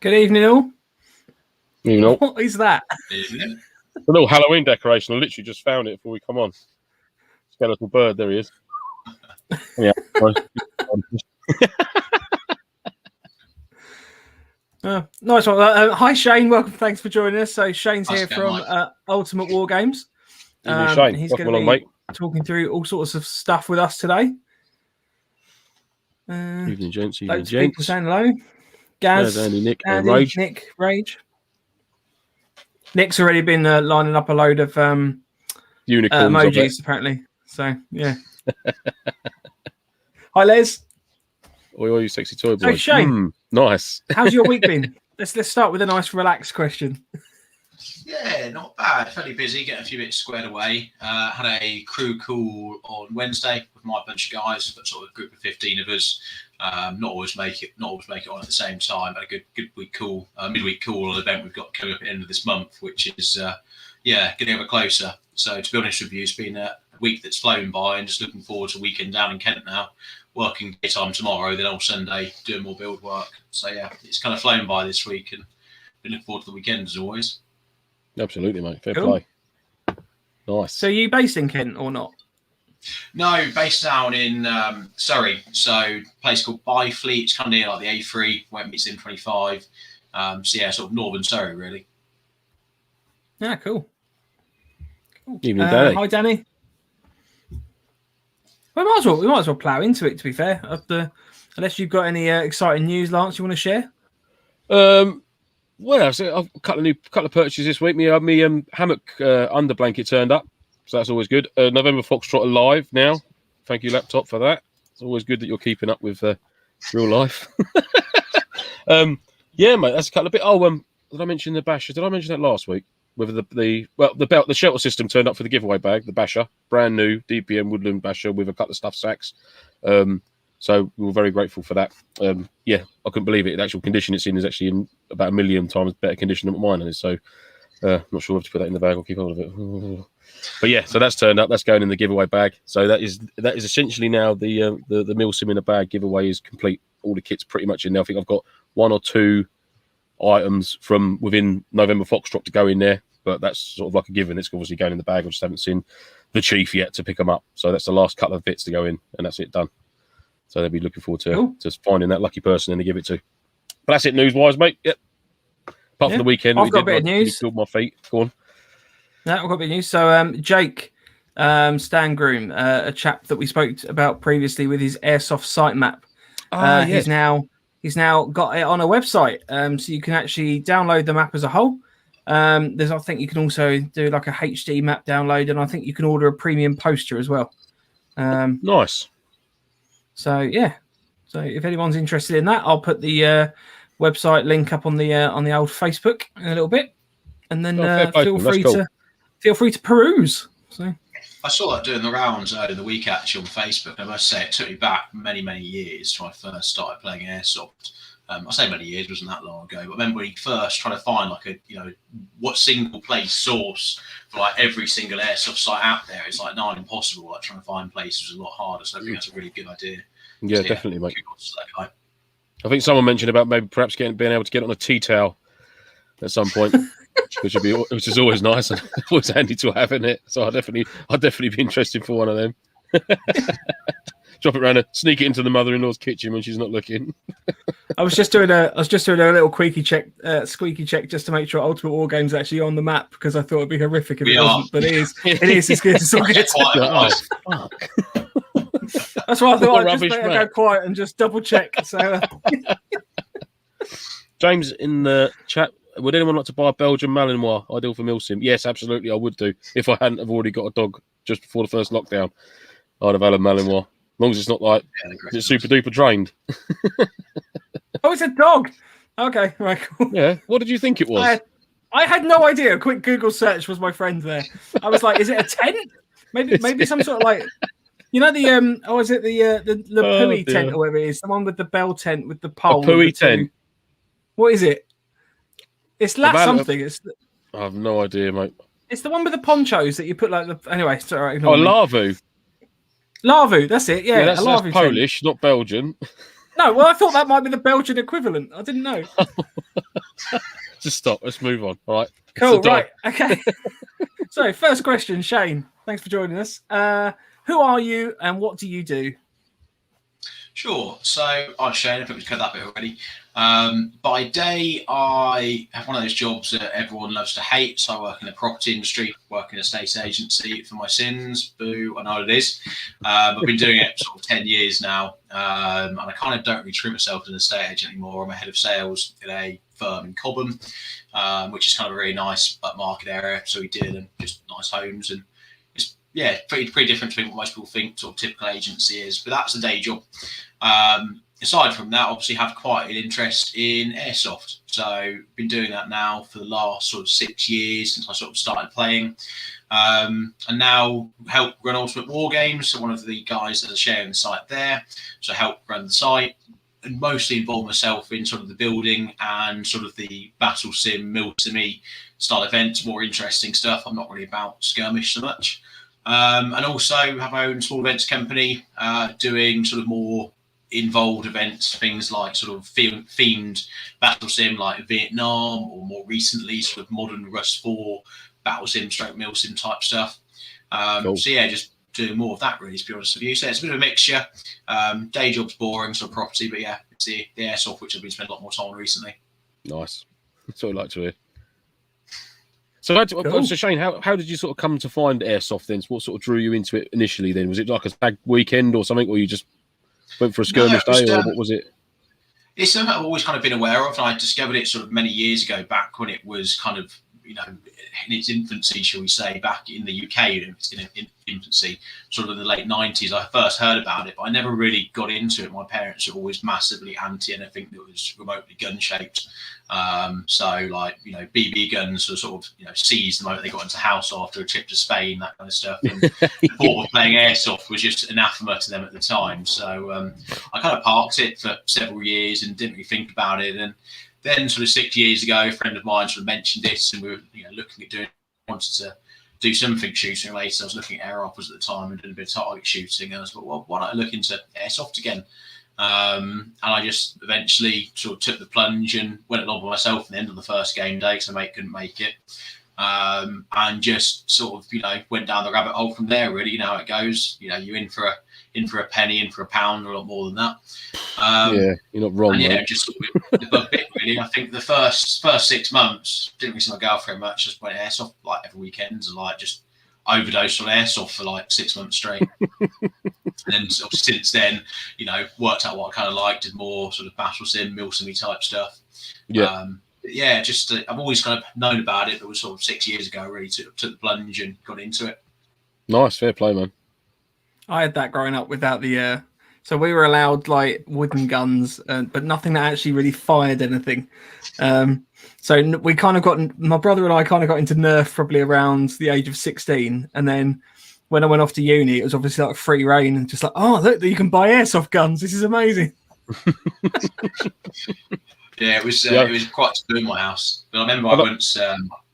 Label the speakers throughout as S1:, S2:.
S1: Good evening, all.
S2: You know,
S1: What is that?
S3: Evening.
S2: a little Halloween decoration. I literally just found it before we come on. Skeletal bird, there he is. Yeah.
S1: Nice one. Hi, Shane. Welcome. Thanks for joining us. So Shane's here from
S3: Mike.
S1: Ultimate Wargames.
S2: Evening, Shane.
S1: He's
S2: Welcome
S1: going to
S2: along,
S1: be
S2: mate.
S1: talking through all sorts of stuff with us today.
S2: Evening, gents. Evening,
S1: Loads of people
S2: gents.
S1: saying hello. Gaz,
S2: There's Andy, Nick, and
S1: Andy,
S2: Rage.
S1: Nick, Rage. Nick's already been lining up a load of
S2: Unicorns.
S1: emojis, apparently. So, yeah. Hi, Les.
S2: Oi, you sexy toy boy.
S1: So, Shane.
S2: Nice.
S1: How's your week been? Let's start with a nice, relaxed question.
S3: Yeah, not bad. Fairly busy, getting a few bits squared away. Had a crew call on Wednesday with my bunch of guys, but sort of a group of 15 of us. Not always make it on at the same time. Had a good week call, midweek call, an event we've got coming up at the end of this month, which is getting ever closer. So to be honest with you, it's been a week that's flown by, and just looking forward to a weekend down in Kent now. Working daytime tomorrow, then all Sunday doing more build work. So yeah, it's kind of flown by this week, and been looking forward to the weekend as always.
S2: Absolutely, mate. Fair
S1: Cool.
S2: play. Nice.
S1: So, are you based in Kent or not?
S3: No, based down in Surrey. So a place called Byfleet. It's kind of near like the A3 where it meets M25. So yeah, sort of northern Surrey really.
S1: Yeah, cool.
S2: Evening, Danny.
S1: Hi, Danny. We might as well plough into it. To be fair, unless you've got any exciting news, Lance, you want to share?
S2: Well, so I've a couple of purchases this week. Me hammock under blanket turned up, so that's always good. November Foxtrot alive now. Thank you, laptop, for that. It's always good that you're keeping up with real life. Yeah, mate, that's a couple of bit. Oh, did I mention the basher? Did I mention that last week? With the shelter system turned up for the giveaway bag, the basher, brand new DPM woodland basher with a couple of stuffed sacks. So we were very grateful for that. Yeah, I couldn't believe it. The actual condition it's in is actually in about 1 million times better condition than mine is. So not sure if to put that in the bag or keep hold of it. But yeah, so that's turned up. That's going in the giveaway bag. So that is essentially now the MilSim in a bag giveaway is complete. All the kit's pretty much in there. I think I've got 1 or 2 items from within November Foxtrot to go in there, but that's sort of like a given. It's obviously going in the bag. I just haven't seen the chief yet to pick them up. So that's the last couple of bits to go in, and that's it done. So they'll be looking forward to just finding that lucky person and to give it to. But that's it news-wise, mate. Yep. Apart from the weekend,
S1: I've got a bit of news.
S2: Killed my feet. Go on. No,
S1: I've got a bit of news. So Jake Stangroom, a chap that we spoke about previously with his Airsoft site map.
S2: Yes.
S1: He's now got it on a website, so you can actually download the map as a whole. I think you can also do like a HD map download, and I think you can order a premium poster as well.
S2: Nice.
S1: So yeah, so if anyone's interested in that, I'll put the website link up on the old Facebook in a little bit, and then feel free to peruse. So
S3: I saw that doing the rounds earlier in the week actually on Facebook. I must say it took me back many years to when I first started playing Airsoft. I say many years, it wasn't that long ago, but I remember when you first trying to find what single place source for like every single Airsoft site out there. It's like not impossible. Like trying to find places is a lot harder. So I think that's a really good idea.
S2: Yeah,
S3: so,
S2: definitely, mate. I think someone mentioned about maybe perhaps being able to get on a tea towel at some point, which is always nice and always handy to have in it. So I'd definitely be interested for one of them. Drop it around and sneak it into the mother-in-law's kitchen when she's not looking.
S1: I was just doing a little squeaky check just to make sure Ultimate Wargames is actually on the map, because I thought it'd be horrific if it wasn't. But it is. It is as good as it gets. That's why I thought I'd just better go quiet and just double check. So,
S2: James in the chat, would anyone like to buy a Belgian Malinois ideal for MilSim? Yes, absolutely, I would do. If I hadn't have already got a dog just before the first lockdown, I'd have had a Malinois. As long as it's not like it's super duper trained.
S1: Oh, it's a dog. Okay, right, cool.
S2: Yeah. What did you think it was?
S1: I had no idea. A quick Google search was my friend there. I was like, is it a tent? Maybe some sort of like, you know, the is it the Pui tent or whatever it is? The one with the bell tent with the pole.
S2: A Pui tent.
S1: What is it? It's something.
S2: I have no idea, mate.
S1: It's the one with the ponchos that you put like the. Anyway, sorry.
S2: Lavu.
S1: Lavu, that's it. Yeah,
S2: that's Polish, not Belgian.
S1: No, well, I thought that might be the Belgian equivalent. I didn't know.
S2: Just stop. Let's move on. All right.
S1: Cool. Right. Okay. So, first question, Shane. Thanks for joining us. Who are you and what do you do?
S3: Sure. So I'm Shane. I think we've covered that bit already. By day, I have one of those jobs that everyone loves to hate. So I work in the property industry, work in a estate agency for my sins. Boo, I know what it is. I've been doing it sort of 10 years now. And I kind of don't really treat myself as an estate agent anymore. I'm a head of sales in a firm in Cobham, which is kind of a really nice upmarket area. So we deal in just nice homes, and it's pretty different to what most people think sort of typical agency is. But that's a day job. Aside from that, obviously have quite an interest in Airsoft. So been doing that now for the last sort of 6 years since I sort of started playing. And now help run Ultimate Wargames. So one of the guys that are sharing the site there. So help run the site and mostly involve myself in sort of the building and sort of the battle sim, MilSim style events, more interesting stuff. I'm not really about skirmish so much. And also have my own small events company doing sort of more involved events, things like sort of themed battle sim like Vietnam, or more recently sort of modern Rust 4 battle sim stroke MilSim type stuff.
S2: Cool.
S3: So yeah, just doing more of that really, to be honest with you. So it's a bit of a mixture. Day job's boring, sort of property, but yeah, it's the Airsoft which I've been spending a lot more time on recently.
S2: Nice. That's what I like to hear. So,
S1: Cool.
S2: So Shane, how did you sort of come to find Airsoft then? What sort of drew you into it initially then? Was it like a stag weekend or something, or you just went for a skirmish day, or what was it?
S3: It's something I've always kind of been aware of, and I discovered it sort of many years ago, back when it was kind of, in its infancy, shall we say, back in the UK, in infancy, sort of in the late 90s. I first heard about it, but I never really got into it. My parents were always massively anti anything that was remotely gun-shaped. So, like, BB guns were sort of, seized the moment they got into the house after a trip to Spain, that kind of stuff. And the thought of playing Airsoft was just anathema to them at the time. So I kind of parked it for several years and didn't really think about it. And then sort of 6 years ago, a friend of mine sort of mentioned this, and we were looking at wanted to do something shooting related. I was looking at air rifles at the time and doing a bit of target shooting. And I was like, well, why don't I look into Airsoft again? And I just eventually sort of took the plunge and went along by myself at the end of the first game day because my mate couldn't make it. And just sort of, went down the rabbit hole from there, really. You know how it goes. You're in for a penny, in for a pound, or a lot more than that.
S2: Yeah, you're not wrong.
S3: And,
S2: mate.
S3: just the bit, really. I think the first 6 months, didn't really see my girlfriend much, just went Airsoft like every weekend and like just overdosed on Airsoft for like 6 months straight. And then since then, worked out what I kind of liked, did more sort of battle sim, MilSim type stuff.
S2: Yeah.
S3: Just I've always kind of known about it, but it was sort of 6 years ago, really took the plunge and got into it.
S2: Nice, fair play, man.
S1: I had that growing up without the. So we were allowed like wooden guns, but nothing that actually really fired anything. So we kind of got, my brother and I kind of got into Nerf probably around the age of 16. And then when I went off to uni, it was obviously like free reign and just like, oh, look, you can buy airsoft guns. This is amazing.
S3: Yeah, it was quite to do in my house. But I remember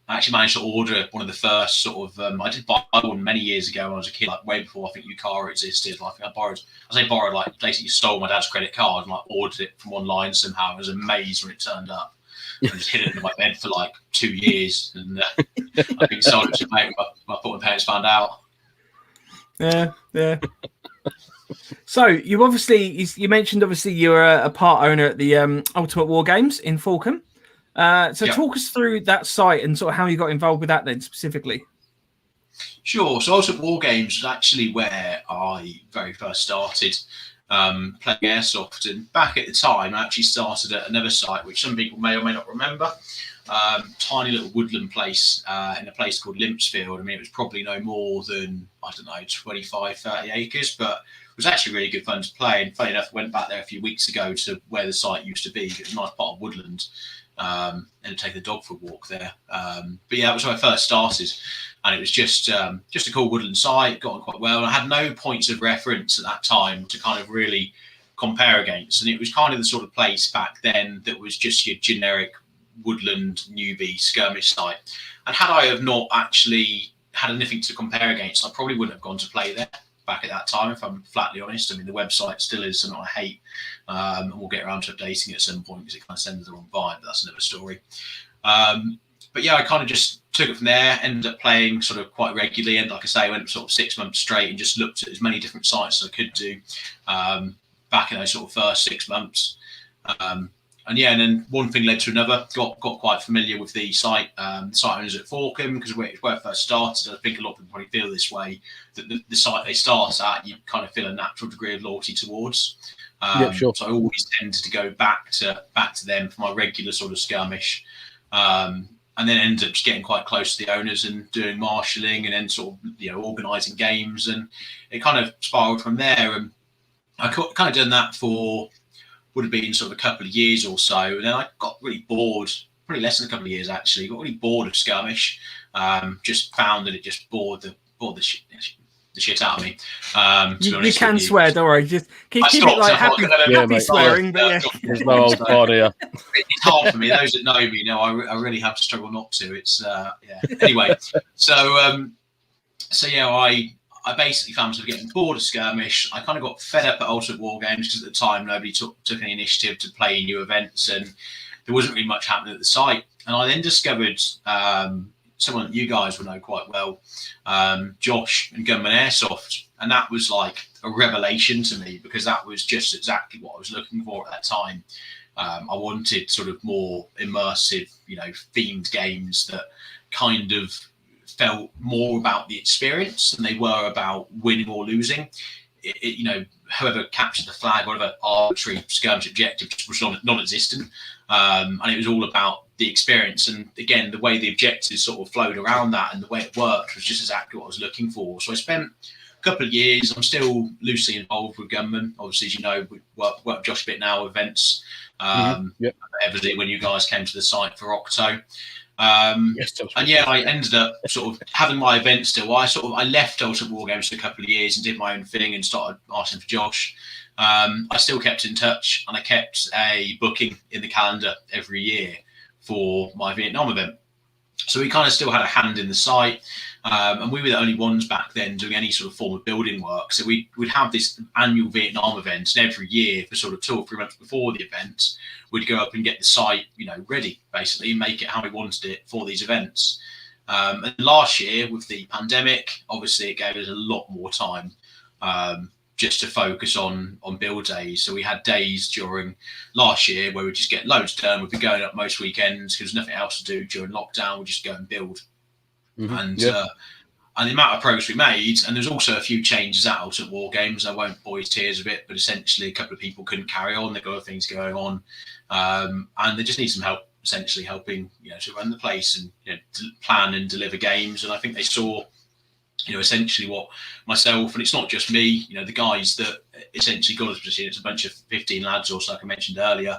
S3: I actually managed to order one of the first sort of. I did buy one many years ago when I was a kid, like way before I think Yukara existed. Like I borrowed, like basically stole my dad's credit card and like ordered it from online somehow. I was amazed when it turned up. I just hid it under my bed for like 2 years, and I think sold it to a mate. I thought my parents found out.
S1: Yeah. So you mentioned you're a part owner at the Ultimate Wargames in Fulham. Talk us through that site and sort of how you got involved with that then specifically.
S3: Sure. So Ultimate Wargames was actually where I very first started playing Airsoft. And back at the time, I actually started at another site, which some people may or may not remember. Tiny little woodland place in a place called Limpsfield. I mean, it was probably no more than, 25, 30 acres, but it was actually really good fun to play. And funny enough, I went back there a few weeks ago to where the site used to be. It was a nice part of woodland. And take the dog for a walk there. But yeah, that was where I first started, and it was just a cool woodland site. Got on quite well, and I had no points of reference at that time to kind of really compare against. And it was kind of the sort of place back then that was just your generic woodland newbie skirmish site. And had I have not actually had anything to compare against, I probably wouldn't have gone to play there. back at that time, if I'm flatly honest. I mean, the website still is something I hate, and we'll get around to updating it at some point because it kind of sends the wrong vibe, but that's another story. But yeah, I kind of just took it from there, ended up playing sort of quite regularly. And like I say, I went sort of 6 months straight and just looked at as many different sites as I could do back in those sort of first 6 months. And yeah, and then one thing led to another. Got quite familiar with the site owners at Forkham, because where I first started. I think a lot of people probably feel this way, that the site they start at, you kind of feel a natural degree of loyalty towards.
S2: Yeah, sure.
S3: So I always tended to go back to them for my regular sort of skirmish. And then ended up just getting quite close to the owners and doing marshalling, and then sort of organising games, and it kind of spiraled from there. And I kind of done that for would have been sort of a couple of years or so, and then I got really bored. Probably less than a couple of years actually. Got really bored of skirmish. Just found that it just bored the shit out of me.
S1: You can swear, don't worry. Just keep it like happy swearing, but yeah.
S2: There's no old part here.
S3: It's hard for me. Those that know me know I really have to struggle not to. It's yeah. Anyway, so yeah, I basically found myself getting bored of skirmish. I kind of got fed up at Ultimate Wargames because at the time nobody took any initiative to play new events, and there wasn't really much happening at the site. And I then discovered someone that you guys will know quite well, Josh and Gunman Airsoft, and that was like a revelation to me, because that was just exactly what I was looking for at that time. I wanted sort of more immersive, themed games that kind of felt more about the experience than they were about winning or losing. Whoever captured the flag, whatever arbitrary skirmish objective was non-existent, and it was all about the experience. And again, the way the objectives sort of flowed around that and the way it worked was just exactly what I was looking for. So I spent a couple of years. I'm still loosely involved with Gunman. Obviously, as you know, we work with Josh a bit now, events. Everything when you guys came to the site for Okto. And yeah, I ended up sort of having my event still. I left Ultimate Wargames for a couple of years and did my own thing and started asking for Josh. I still kept in touch, and I kept a booking in the calendar every year for my Vietnam event. So we kind of still had a hand in the site, and we were the only ones back then doing any sort of form of building work. So we'd have this annual Vietnam event, and every year for sort of 2 or 3 months before the event, we'd go up and get the site, ready, basically, make it how we wanted it for these events. And last year with the pandemic, obviously it gave us a lot more time just to focus on build days. So we had days during last year where we'd just get loads done. We'd be going up most weekends because there's nothing else to do during lockdown. We'd just go and build. And the amount of progress we made, and there's also a few changes out at Wargames. I won't bore you to tears a bit, but essentially a couple of people couldn't carry on. They've got other things going on, and they just need some help, essentially helping to run the place and to plan and deliver games. And I think they saw essentially what myself, and it's not just me, the guys that essentially got us position. It's a bunch of 15 lads or so, like I mentioned earlier,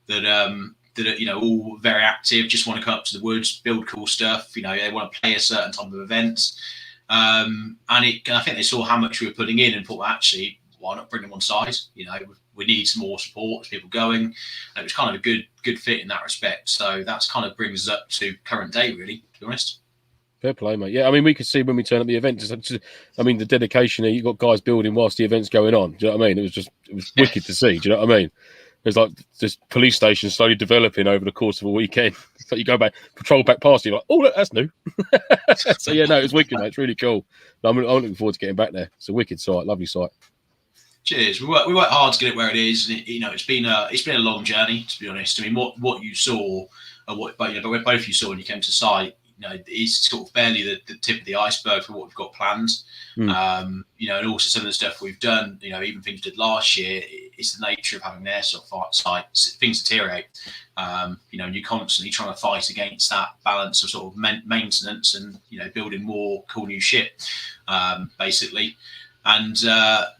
S3: that are all very active, just want to come up to the woods, build cool stuff. They want to play a certain type of events. And I think they saw how much we were putting in and thought, well, actually, why not bring them on side? We need some more support, people going. And it was kind of a good fit in that respect. So that's kind of brings us up to current day, really, to be honest.
S2: Fair play, mate. Yeah, I mean, we could see when we turn up the event. The dedication. You got guys building whilst the event's going on. Do you know what I mean? It was wicked to see. Do you know what I mean? There's like this police station slowly developing over the course of a weekend. It's like you go back, patrol back past you, like, oh, look, that's new. So yeah, no, it's wicked, mate. It's really cool. I'm looking forward to getting back there. It's a wicked site, lovely site.
S3: Cheers. We work hard to get it where it is. And it's been a long journey, to be honest. I mean, what you saw, what both you saw when you came to site, is sort of barely the tip of the iceberg for what we've got planned. And also some of the stuff we've done, even things we did last year, it's the nature of having an airsoft site. Things deteriorate, and you're constantly trying to fight against that balance of sort of maintenance and, building more cool new shit, basically. And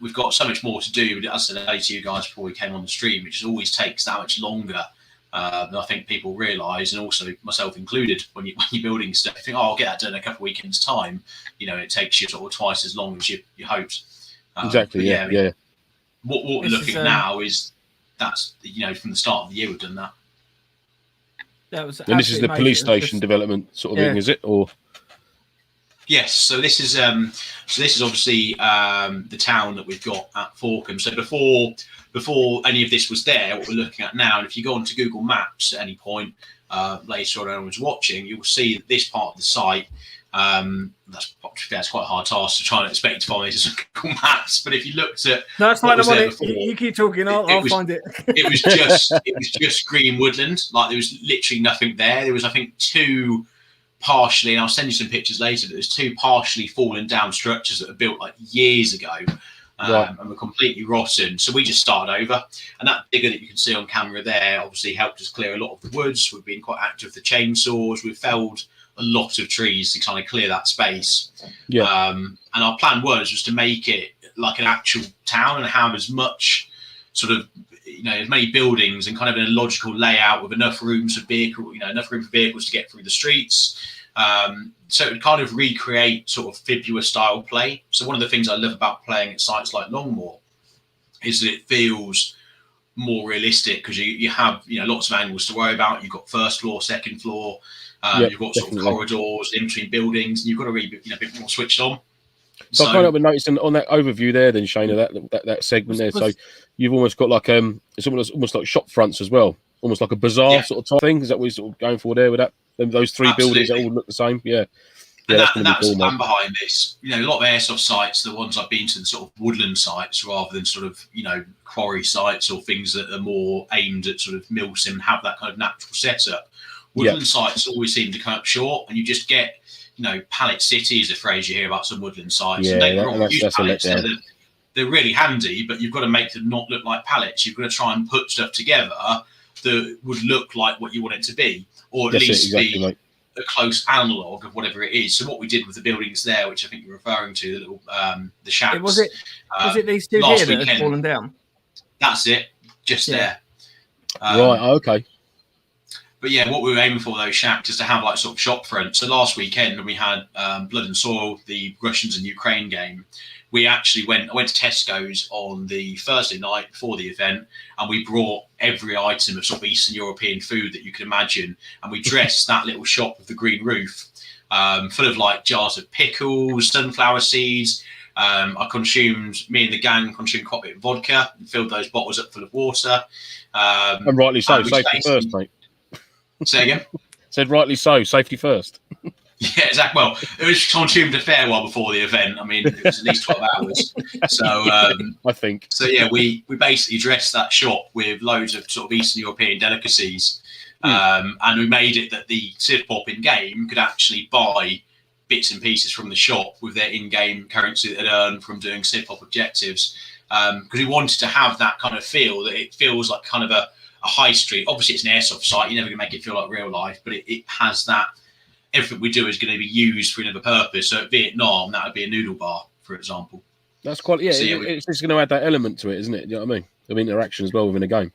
S3: we've got so much more to do. But as I said to you guys before we came on the stream, it just always takes that much longer than I think people realise, and also myself included. When you're building stuff, you think, I'll get that done in a couple of weekends' time. It takes you sort of twice as long as you hoped.
S2: Exactly. Yeah.
S3: What we're looking at now is that's from the start of the year we've done that.
S1: That was.
S2: And this is the police station development sort of thing, is it? Or
S3: Yes, so this is obviously the town that we've got at Forkham. So before any of this was there, what we're looking at now, and if you go onto Google Maps at any point later on, anyone's watching, you'll see that this part of the site. That's quite a hard task to try and expect to find this on Google Maps. But if you looked at
S1: no, it's fine.
S3: before,
S1: you keep talking. I'll find it.
S3: it was just green woodland. Like there was literally nothing there. There was, I think, two partially, and I'll send you some pictures later, but there's two partially fallen down structures that were built like years ago and were completely rotten. So we just started over, and that digger that you can see on camera there obviously helped us clear a lot of the woods. We've been quite active with the chainsaws. We've felled a lot of trees to kind of clear that space. And our plan was to make it like an actual town and have as much sort of, as many buildings and kind of in a logical layout with enough room for vehicles to get through the streets. So it would kind of recreate sort of Fibula style play. So one of the things I love about playing at sites like Longmoor is that it feels more realistic because you have lots of angles to worry about. You've got first floor, second floor, you've got sort of corridors in between buildings, and you've got to be a bit more switched on.
S2: So I kind of noticed on that overview there, then Shane, of that segment there. So you've almost got like it's almost like shop fronts as well, almost like a bazaar sort of type thing. Is that what you're sort of going for there with that? Those three buildings that all look the same. Yeah.
S3: And that's the plan behind this. A lot of airsoft sites, the ones I've been to, the sort of woodland sites rather than sort of quarry sites or things that are more aimed at sort of MilSim and have that kind of natural setup. Woodland sites always seem to come up short, and you just get pallet city is a phrase you hear about some woodland sites.
S2: Yeah, that's a letdown.
S3: They're really handy, but you've got to make them not look like pallets. You've got to try and put stuff together that would look like what you want it to be, or at least be a close analogue of whatever it is. So what we did with the buildings there, which I think you're referring to, the little the shacks.
S1: Was it these two here that had fallen down?
S3: That's it, just there.
S2: Right. Okay.
S3: But yeah, what we were aiming for those shacks is to have like sort of shop front. So last weekend when we had Blood and Soil, the Russians and Ukraine game, we actually I went to Tesco's on the Thursday night before the event, and we brought every item of sort of Eastern European food that you could imagine, and we dressed that little shop with the green roof full of like jars of pickles, sunflower seeds. Me and the gang consumed quite a bit of vodka and filled those bottles up full of water.
S2: And rightly so, safety first, mate.
S3: Say again?
S2: Said rightly so, safety first.
S3: Yeah, exactly. Well, it was consumed a fair while before the event. I mean, it was at least 12 hours. So
S2: I think.
S3: So yeah, we basically dressed that shop with loads of sort of Eastern European delicacies, and we made it that the Sid Pop in game could actually buy bits and pieces from the shop with their in-game currency that they'd earned from doing Sid Pop objectives, because we wanted to have that kind of feel that it feels like kind of a high street. Obviously, it's an airsoft site. You're never going to make it feel like real life, but it has that. Everything we do is going to be used for another purpose. So at Vietnam, that would be a noodle bar, for example.
S2: That's quite, it's just going to add that element to it, isn't it? You know what I mean? Of interaction as well within a game.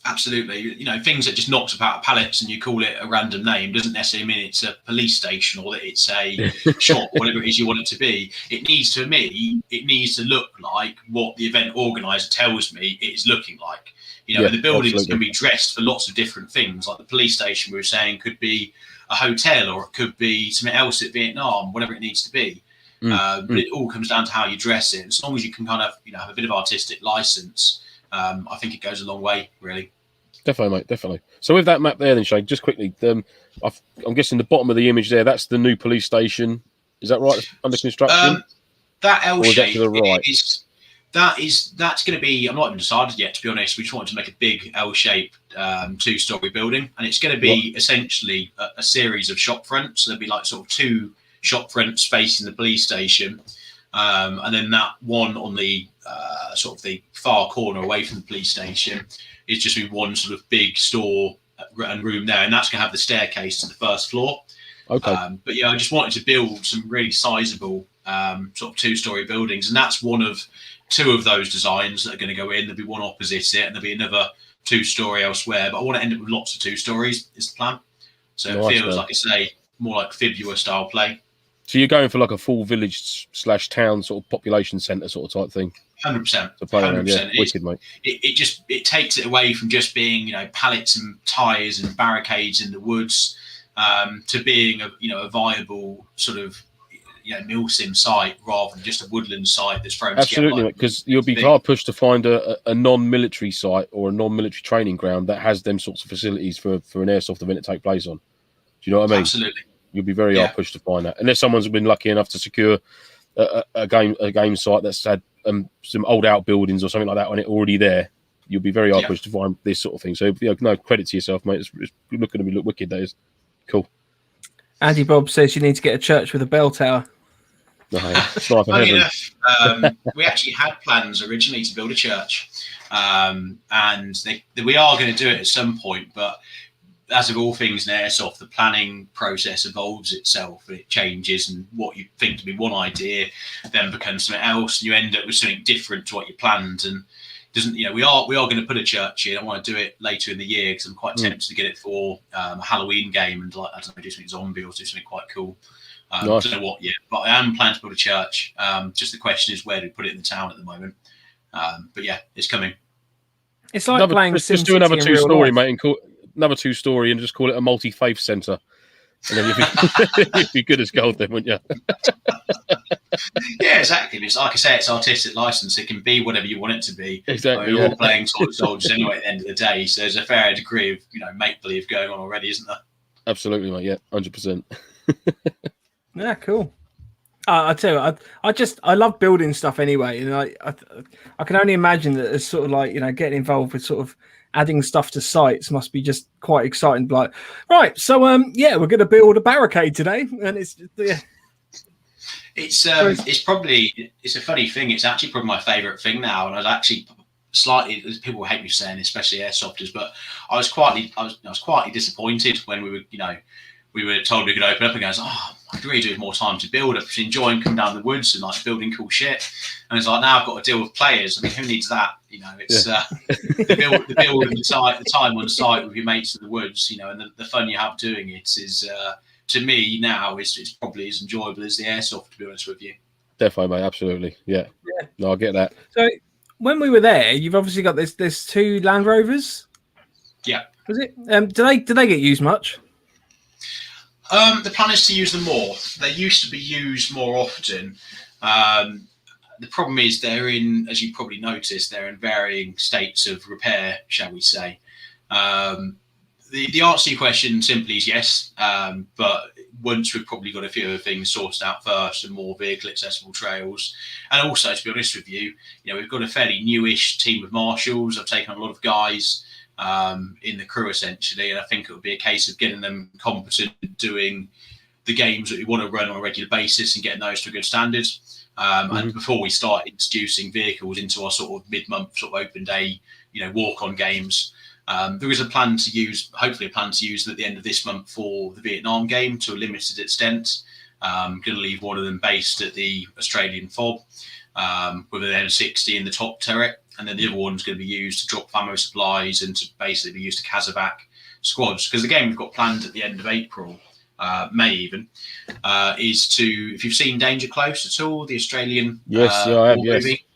S3: Absolutely. Things that just knocks about pallets and you call it a random name doesn't necessarily mean it's a police station or that it's a shop, whatever it is you want it to be. It needs to look like what the event organizer tells me it is looking like. And the buildings can be dressed for lots of different things. Like the police station we were saying could be a hotel, or it could be something else at Vietnam, whatever it needs to be. But it all comes down to how you dress it. As long as you can kind of have a bit of artistic license, I think it goes a long way, really.
S2: Definitely, mate, definitely. So with that map there then, Shane, just quickly, I'm guessing the bottom of the image there, that's the new police station. Is that right? It's under construction?
S3: That L shape
S2: is that to the right?
S3: That's going to be, I'm not even decided yet, to be honest. We just wanted to make a big L-shaped two-story building, and it's going to be essentially a series of shop fronts. So there'll be like sort of two shop fronts facing the police station, and then that one on the sort of the far corner away from the police station is just be one sort of big store and room there, and that's going to have the staircase to the first floor.
S2: Okay.
S3: But yeah, I just wanted to build some really sizable sort of two-story buildings, and that's one of two of those designs that are going to go in. There'll be one opposite it, and there'll be another two-story elsewhere. But I want to end up with lots of two stories. Is the plan. So it feels like I say more like Fibula style play.
S2: So you're going for like a full village / town sort of population centre sort of type thing.
S3: 100%.
S2: To play around, yeah. Wicked, mate.
S3: It takes it away from just being pallets and tyres and barricades in the woods to being a viable sort of MilSim site rather than just a woodland site that's thrown
S2: absolutely, because you'll be hard pushed to find a non-military site or a non-military training ground that has them sorts of facilities for an airsoft event to take place on. Do you know what I mean?
S3: Absolutely.
S2: You'll be very hard pushed to find that, unless someone's been lucky enough to secure a game site that's had some old outbuildings or something like that on it already there. You'll be very hard pushed to find this sort of thing. So no credit to yourself, mate. It's looking to look wicked. That is cool.
S1: Andy Bob says you need to get a church with a bell tower.
S3: Funny enough, we actually had plans originally to build a church, and we are going to do it at some point. But as with all things in airsoft, the planning process evolves itself and it changes, and what you think to be one idea then becomes something else, and you end up with something different to what you planned. And doesn't we are going to put a church in. I want to do it later in the year because I'm quite tempted to get it for a Halloween game and I don't know, do something zombie or do something quite cool. I don't know what yet, but I am planning to build a church. Just the question is where do we put it in the town at the moment? But yeah, it's coming.
S1: It's like playing
S2: just do another 2-story, mate, and another 2-story and just call it a multi-faith centre. And then you'd be good as gold then, wouldn't you?
S3: Yeah, exactly. It's like I say, it's artistic license. It can be whatever you want it to be.
S2: Exactly.
S3: We're all playing soldiers anyway at the end of the day, so there's a fair degree of make believe going on already, isn't there?
S2: Absolutely, mate. Yeah, 100%.
S1: Yeah, cool. I tell you, I love building stuff anyway, and I can only imagine that it's sort of like getting involved with sort of adding stuff to sites must be just quite exciting. Like, right, so we're going to build a barricade today, and it's
S3: it's a funny thing. It's actually probably my favourite thing now, and I was actually slightly, people hate me saying, especially airsofters, but I was quietly disappointed when we were told we could open up and go, I could really do with more time to build. I was enjoying coming down the woods and building cool shit. And it's like, now I've got to deal with players. I mean, who needs that? It's the build and the time on site with your mates in the woods, and the fun you have doing it is, to me now, it's probably as enjoyable as the airsoft, to be honest with you.
S2: Definitely, mate. Absolutely. Yeah. No, I get that.
S1: So when we were there, you've obviously got this 2 Land Rovers.
S3: Yeah.
S1: Was it? Do they get used much?
S3: The plan is to use them more. They used to be used more often. The problem is they're in, as you probably noticed, they're in varying states of repair, shall we say. The answer to your question simply is yes, but once we've probably got a few other things sorted out first and more vehicle accessible trails. And also, to be honest with you, we've got a fairly newish team of marshals. I've taken on a lot of guys in the crew essentially, and I think it would be a case of getting them competent doing the games that we want to run on a regular basis and getting those to a good standard. And before we start introducing vehicles into our sort of mid-month sort of open day, walk-on games, there is hopefully a plan to use them at the end of this month for the Vietnam game to a limited extent. I'm going to leave one of them based at the Australian FOB with an M60 in the top turret. And then the other one's going to be used to drop ammo supplies and to basically be used to Casevac squads. Because the game we've got planned at the end of April, May even, is to, if you've seen Danger Close at all, the Australian
S2: I have, yes.
S3: movie,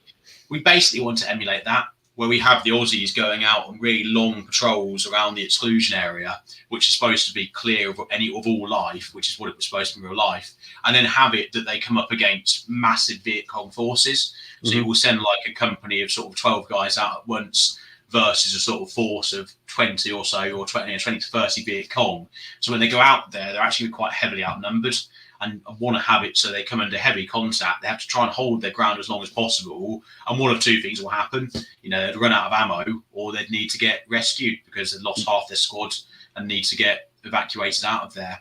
S3: we basically want to emulate that, where we have the Aussies going out on really long patrols around the exclusion area, which is supposed to be clear of all life, which is what it was supposed to be in real life, and then have it that they come up against massive Viet Cong forces. So you will send like a company of sort of 12 guys out at once versus a sort of force of 20 or so, or 20 to 30 Viet Cong. So when they go out there, they're actually quite heavily outnumbered. And I want to have it so they come under heavy contact. They have to try and hold their ground as long as possible. And one of two things will happen. They'd run out of ammo, or they'd need to get rescued because they'd lost half their squad and need to get evacuated out of there.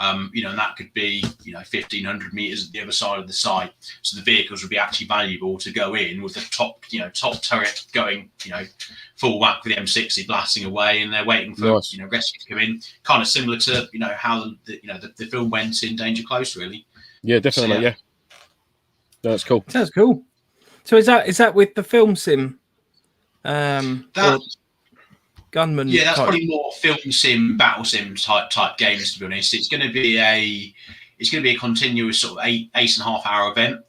S3: And that could be, 1,500 meters at the other side of the site. So the vehicles would be actually valuable to go in with the top turret going, full whack with the M60 blasting away, and they're waiting for, rescue to come in. Kind of similar to, how the film went in Danger Close, really.
S2: Yeah, definitely. So, yeah. That's cool.
S1: Sounds cool. So is that with the FilmSim? Gunman.
S3: Yeah, that's
S1: type.
S3: Probably more film sim, battle sim type games. To be honest, it's going to be a continuous sort of 8.5 hour event,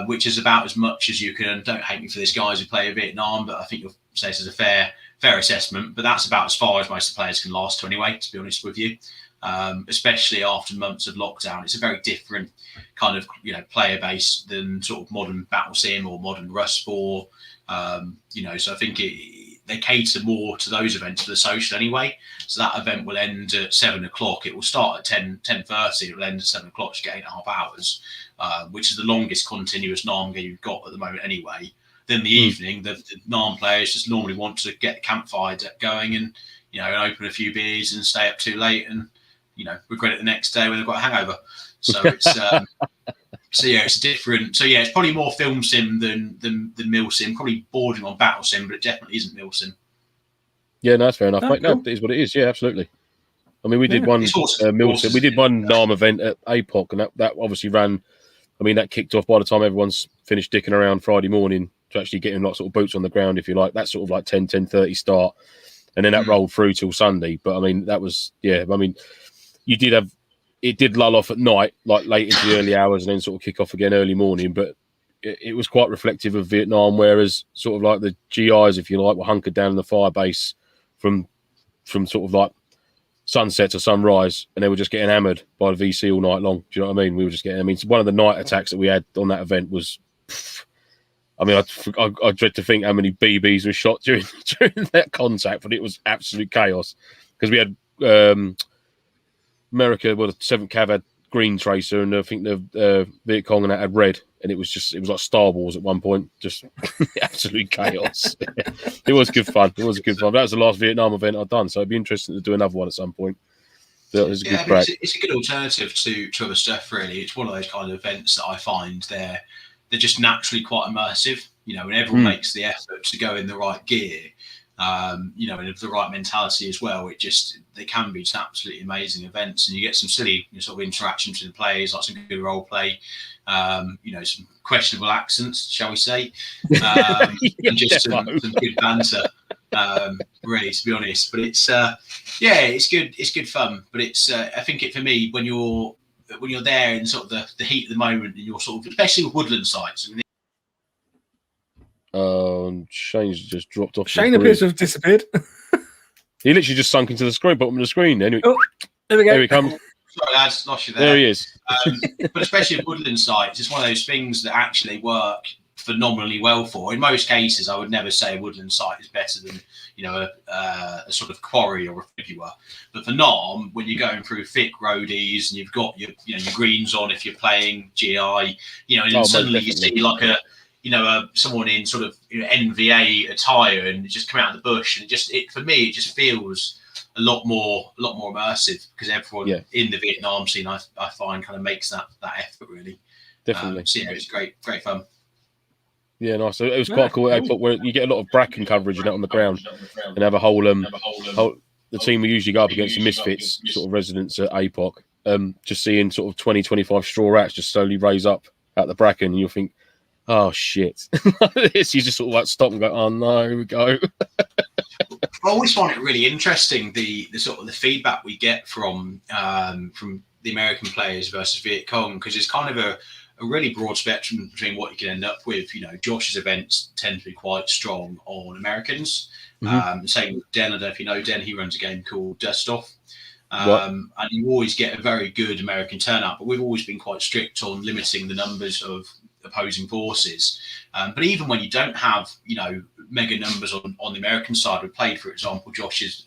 S3: which is about as much as you can. Don't hate me for this, guys who play in Vietnam, but I think you'll say this is a fair assessment. But that's about as far as most of the players can last to anyway. To be honest with you, especially after months of lockdown. It's a very different kind of player base than sort of modern Battle Sim or modern Rust 4. So I think they cater more to those events for the social anyway. So that event will end at 7 o'clock. It will start at 10:30. It will end at 7 o'clock. You get 8.5 hours, which is the longest continuous NARM game you've got at the moment anyway. Then the evening, the NARM players just normally want to get the campfire going and open a few beers and stay up too late and regret it the next day when they've got a hangover. So it's it's different. So it's probably more film sim than MilSim. Probably bordering on Battle Sim, but it definitely isn't MilSim.
S2: Yeah, no, that's fair enough, mate.
S1: Cool.
S2: No, it is what it is. Yeah, absolutely. I mean, we did one MilSim. We did one NARM event at APOC, and that obviously ran. I mean, that kicked off by the time everyone's finished dicking around Friday morning to actually getting like sort of boots on the ground, if you like. That's sort of like 10:30 start, and then that rolled through till Sunday. But I mean, that was I mean, it did lull off at night, like late into the early hours, and then sort of kick off again early morning. But it was quite reflective of Vietnam, whereas sort of like the GIs, if you like, were hunkered down in the fire base from sort of like sunset to sunrise, and they were just getting hammered by the VC all night long. Do you know what I mean? We were just getting. I mean, one of the night attacks that we had on that event was. I mean, I dread to think how many BBs were shot during that contact, but it was absolute chaos because we had America. Well, the 7th Cav had green tracer, and I think the Viet Cong and that had red, and it was like Star Wars at one point, just absolute chaos. It was good fun. That was the last Vietnam event I'd done, so it'd be interesting to do another one at some point. That was a good crack.
S3: It's a good alternative to other stuff, really. It's one of those kind of events that I find they're just naturally quite immersive, and everyone makes the effort to go in the right gear, and of the right mentality as well. They can be just absolutely amazing events, and you get some silly sort of interaction between the players, like some good role play, some questionable accents, shall we say, and just some good banter, really, to be honest. But it's good fun. But it's I think for me, when you're there in sort of the heat of the moment, and you're sort of, especially with woodland sites.
S2: Shane's just dropped off.
S1: Shane appears to have disappeared.
S2: He literally just sunk into the bottom of the screen. Anyway,
S1: there we go.
S2: There he comes.
S3: Sorry, lads, lost you there.
S2: There he is.
S3: But especially with woodland sites, it's one of those things that actually work phenomenally well for. In most cases, I would never say a woodland site is better than a sort of quarry or a fibula. But for NARM, when you're going through thick roadies and you've got your greens on if you're playing GI, and then suddenly you see like someone in sort of NVA attire and just come out of the bush, and for me it just feels a lot more immersive because everyone in the Vietnam scene I find kind of makes that effort really.
S2: Definitely.
S3: It's great fun.
S2: Yeah, nice. So it was quite cool. Where you get a lot of bracken coverage on the ground, and have a whole the team we usually go up against, the Misfits sort of residents at APOC. Just seeing sort of 20-25 straw rats just slowly raise up out the bracken, and you'll think, oh shit! You just sort of like stop and go, oh no, here we go.
S3: I always find it really interesting the sort of the feedback we get from the American players versus Viet Cong, because it's kind of a really broad spectrum between what you can end up with. Josh's events tend to be quite strong on Americans. Same with Den. I don't know if you know Den. He runs a game called Dust Off. And you always get a very good American turnout, but we've always been quite strict on limiting the numbers of opposing forces. But even when you don't have, mega numbers on the American side, we played, for example, Josh's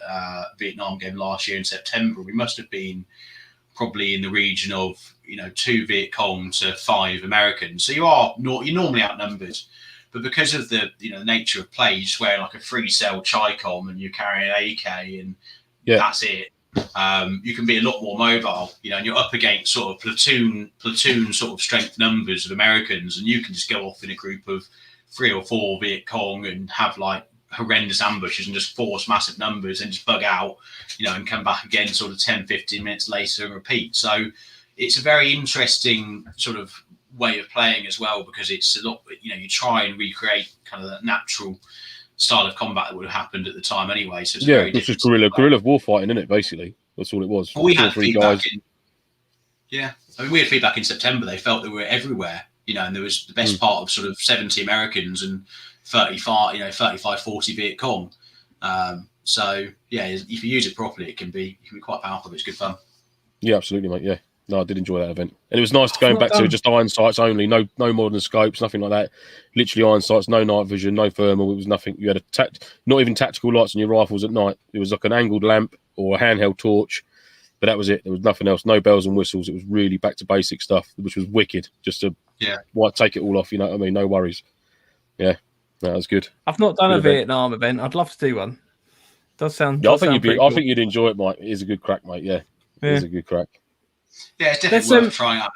S3: Vietnam game last year in September. We must have been probably in the region of 2 Viet Cong to 5 Americans. So you're normally outnumbered, but because of the the nature of play, you're just wearing like a 3-cell Chi-Com and you're carrying an AK and that's it. You can be a lot more mobile, and you're up against sort of platoon sort of strength numbers of Americans, and you can just go off in a group of 3 or 4 Viet Cong and have like horrendous ambushes and just force massive numbers and just bug out, and come back again sort of 10-15 minutes later and repeat. So it's a very interesting sort of way of playing as well, because it's a lot, you try and recreate kind of that natural style of combat that would have happened at the time anyway. So it's
S2: this is guerrilla warfighting, isn't it? Basically, that's all it was.
S3: Well, we had feedback we had feedback in September. They felt they were everywhere, and there was the best part of sort of 70 Americans and 35-40 Viet Cong. So if you use it properly, it can be quite powerful. It's good fun.
S2: Yeah, absolutely, mate. Yeah. No, I did enjoy that event. And it was nice to go back to just iron sights only, no modern scopes, nothing like that. Literally iron sights, no night vision, no thermal. It was nothing. You had not even tactical lights on your rifles at night. It was like an angled lamp or a handheld torch, but that was it. There was nothing else, no bells and whistles. It was really back to basic stuff, which was wicked. Just to take it all off, you know what I mean? No worries. Yeah, that was good.
S1: I've not done a Vietnam event. I'd love to do one. Does sound.
S2: Yeah,
S1: I think
S2: you'd enjoy it, mate. It is a good crack, mate. Yeah, it is a good crack.
S3: Yeah, it's definitely worth trying out.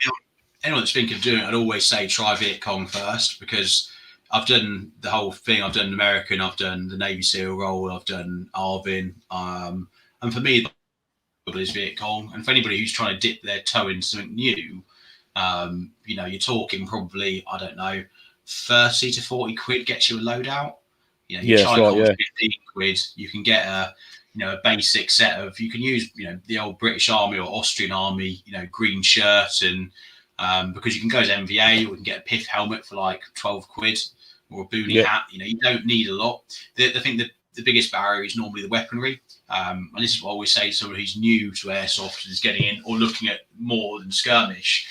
S3: Anyone that's thinking of doing it, I'd always say try Vietcong first, because I've done the whole thing. I've done American, I've done the Navy SEAL role, I've done Arvin. And for me, it is Vietcong. And for anybody who's trying to dip their toe into something new, you know, you're talking probably, I don't know, 30 to 40 quid gets you a loadout. You know, you try 15 quid, you can get a basic set of, you can use, the old British Army or Austrian Army, green shirt, and because you can go as MVA, or you can get a PIF helmet for like 12 quid or a boonie hat. You don't need a lot. I think the biggest barrier is normally the weaponry. And this is what I always say to someone who's new to Airsoft, is getting in or looking at more than skirmish.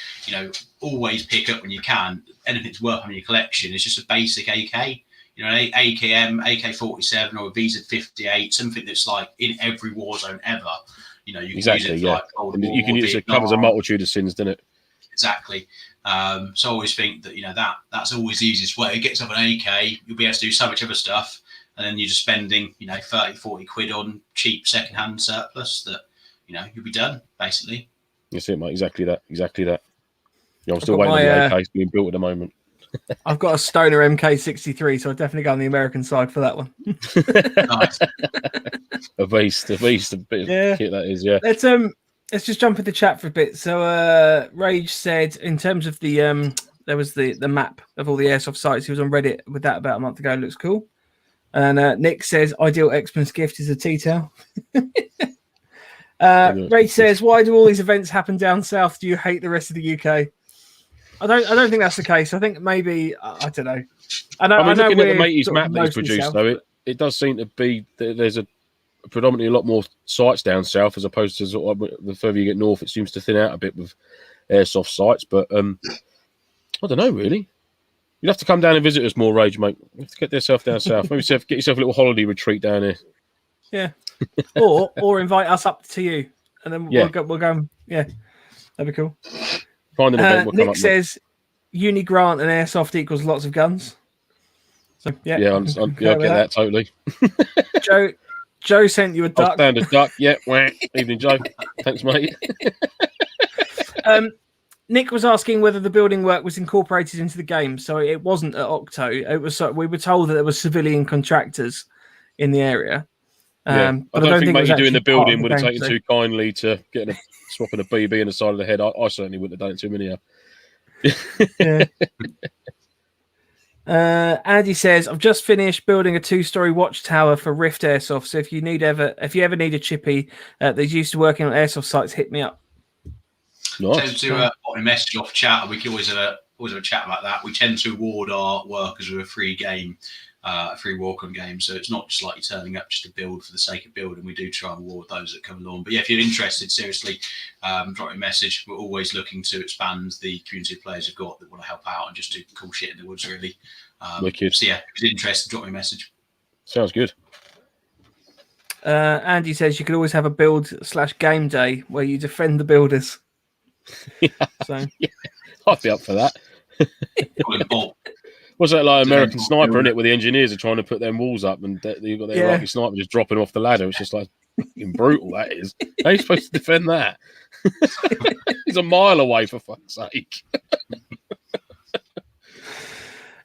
S3: Always pick up when you can anything that's worth on your collection. It's just a basic AK. An AKM, AK-47, or a VZ-58, something that's like in every war zone ever. You can use it for like Cold War,
S2: you can use it, covers a multitude of sins, doesn't it?
S3: Exactly. So I always think that that's always the easiest way. It gets up an AK, you'll be able to do so much other stuff, and then you're just spending 30, 40 quid on cheap second-hand surplus that you'll be done basically.
S2: That's it, mate. Exactly that. I'm still waiting on the AKs being built at the moment.
S1: I've got a Stoner MK63, so I'll definitely go on the American side for that one.
S3: Nice.
S2: A beast, a bit of kit that is, yeah.
S1: Let's just jump in the chat for a bit. So Rage said, in terms of the there was the map of all the Airsoft sites. He was on Reddit with that about a month ago. It looks cool. And Nick says, ideal Xmas gift is a tea towel. Rage says, why do all these events happen down south? Do you hate the rest of the UK? I don't think that's the case. I think maybe I don't know. I know
S2: looking at the mateys
S1: sort
S2: map that he's produced, though, it does seem to be there's a predominantly a lot more sites down south as opposed to sort of the further you get north. It seems to thin out a bit with Airsoft sites, but I don't know really. You'd have to come down and visit us more, Rage, mate. You have to get yourself down south. Maybe get yourself a little holiday retreat down here.
S1: Yeah, or invite us up to you, and then we'll go. Yeah, that'd be cool.
S2: Find an event. We'll
S1: Nick says Uni Grant and Airsoft equals lots of guns. So
S2: I get that totally.
S1: Joe sent you a duck.
S2: Standard duck. Yeah. Evening, Joe. Thanks, mate.
S1: Nick was asking whether the building work was incorporated into the game. So it wasn't at Okto. It was. We were told that there were civilian contractors in the area.
S2: But I don't think maybe doing the building would have taken too kindly to getting swapping a BB in the side of the head. I certainly wouldn't have done it to him anyhow.
S1: Andy says, I've just finished building a 2-story watchtower for Rift Airsoft. So if you ever need a chippy that's used to working on Airsoft sites, hit me up.
S3: Nice. Tend to put a message off chat. We can always have a chat about that. We tend to award our workers with a free game. A free walk-on game, so it's not just like you're turning up just to build for the sake of building. We do try and award those that come along. But yeah, if you're interested, seriously, drop me a message. We're always looking to expand the community of players we've got that want to help out and just do cool shit in the woods, really. So yeah, if you're interested, drop me a message.
S2: Sounds good.
S1: Andy says you could always have a build/game day where you defend the builders. So
S2: I'd be up for that. What's that like American Sniper, in it, where the engineers are trying to put them walls up and you've got their Iraqi sniper just dropping off the ladder? It's just like fucking brutal, that is. How are you supposed to defend that? He's a mile away, for fuck's sake.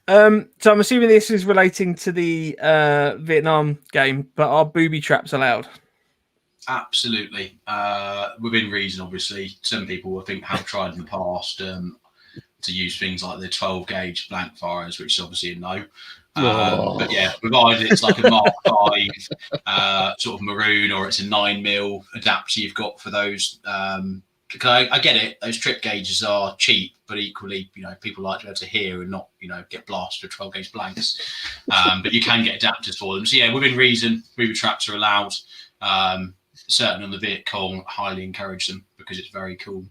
S3: So
S1: I'm assuming this is relating to the Vietnam game, but are booby traps allowed?
S3: Absolutely. Within reason, obviously. Some people I think have tried in the past to use things like the 12 gauge blank firers, which is obviously a no. But yeah, provided it's like a Mark 5 sort of maroon, or it's a 9mm adapter you've got for those. Because I get it, those trip gauges are cheap, but equally, people like to be able to hear and not, get blasted with 12 gauge blanks. But you can get adapters for them. So yeah, within reason, booby traps are allowed. certainly on the Viet Cong, highly encourage them because it's very cool.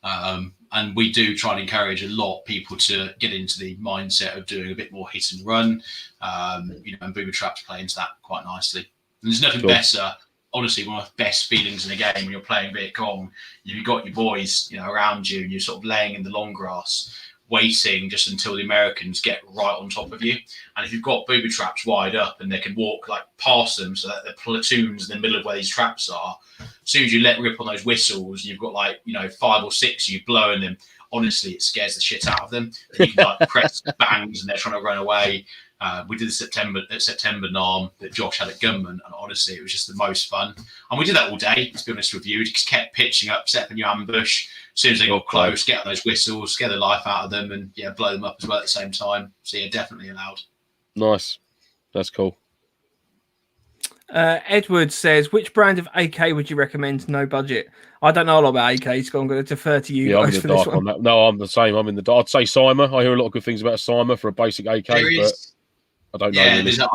S3: And we do try and encourage a lot of people to get into the mindset of doing a bit more hit and run, and booby traps play into that quite nicely. And there's nothing better, honestly, one of the best feelings in a game when you're playing Viet Cong. You've got your boys, around you, and you're sort of laying in the long grass, waiting just until the Americans get right on top of you. And if you've got booby traps wide up and they can walk past them so that the platoons in the middle of where these traps are, as soon as you let rip on those whistles, you've got 5 or 6 of you blowing them. Honestly, it scares the shit out of them. You can press bangs and they're trying to run away. We did the September NARM that Josh had at Gunman, and honestly, it was just the most fun. And we did that all day, to be honest with you. We just kept pitching up, set up a new ambush. As soon as they got close, get on those whistles, scare the life out of them, and blow them up as well at the same time. So definitely allowed.
S2: Nice, that's cool.
S1: Edward says, which brand of AK would you recommend? No budget. I don't know a lot about AKs, so I'm going to defer to you.
S2: Yeah, I'm in the dark on that. No, I'm the same. I'm in the dark. I'd say Cyma. I hear a lot of good things about Cyma for a basic AK, but I don't know.
S3: Yeah,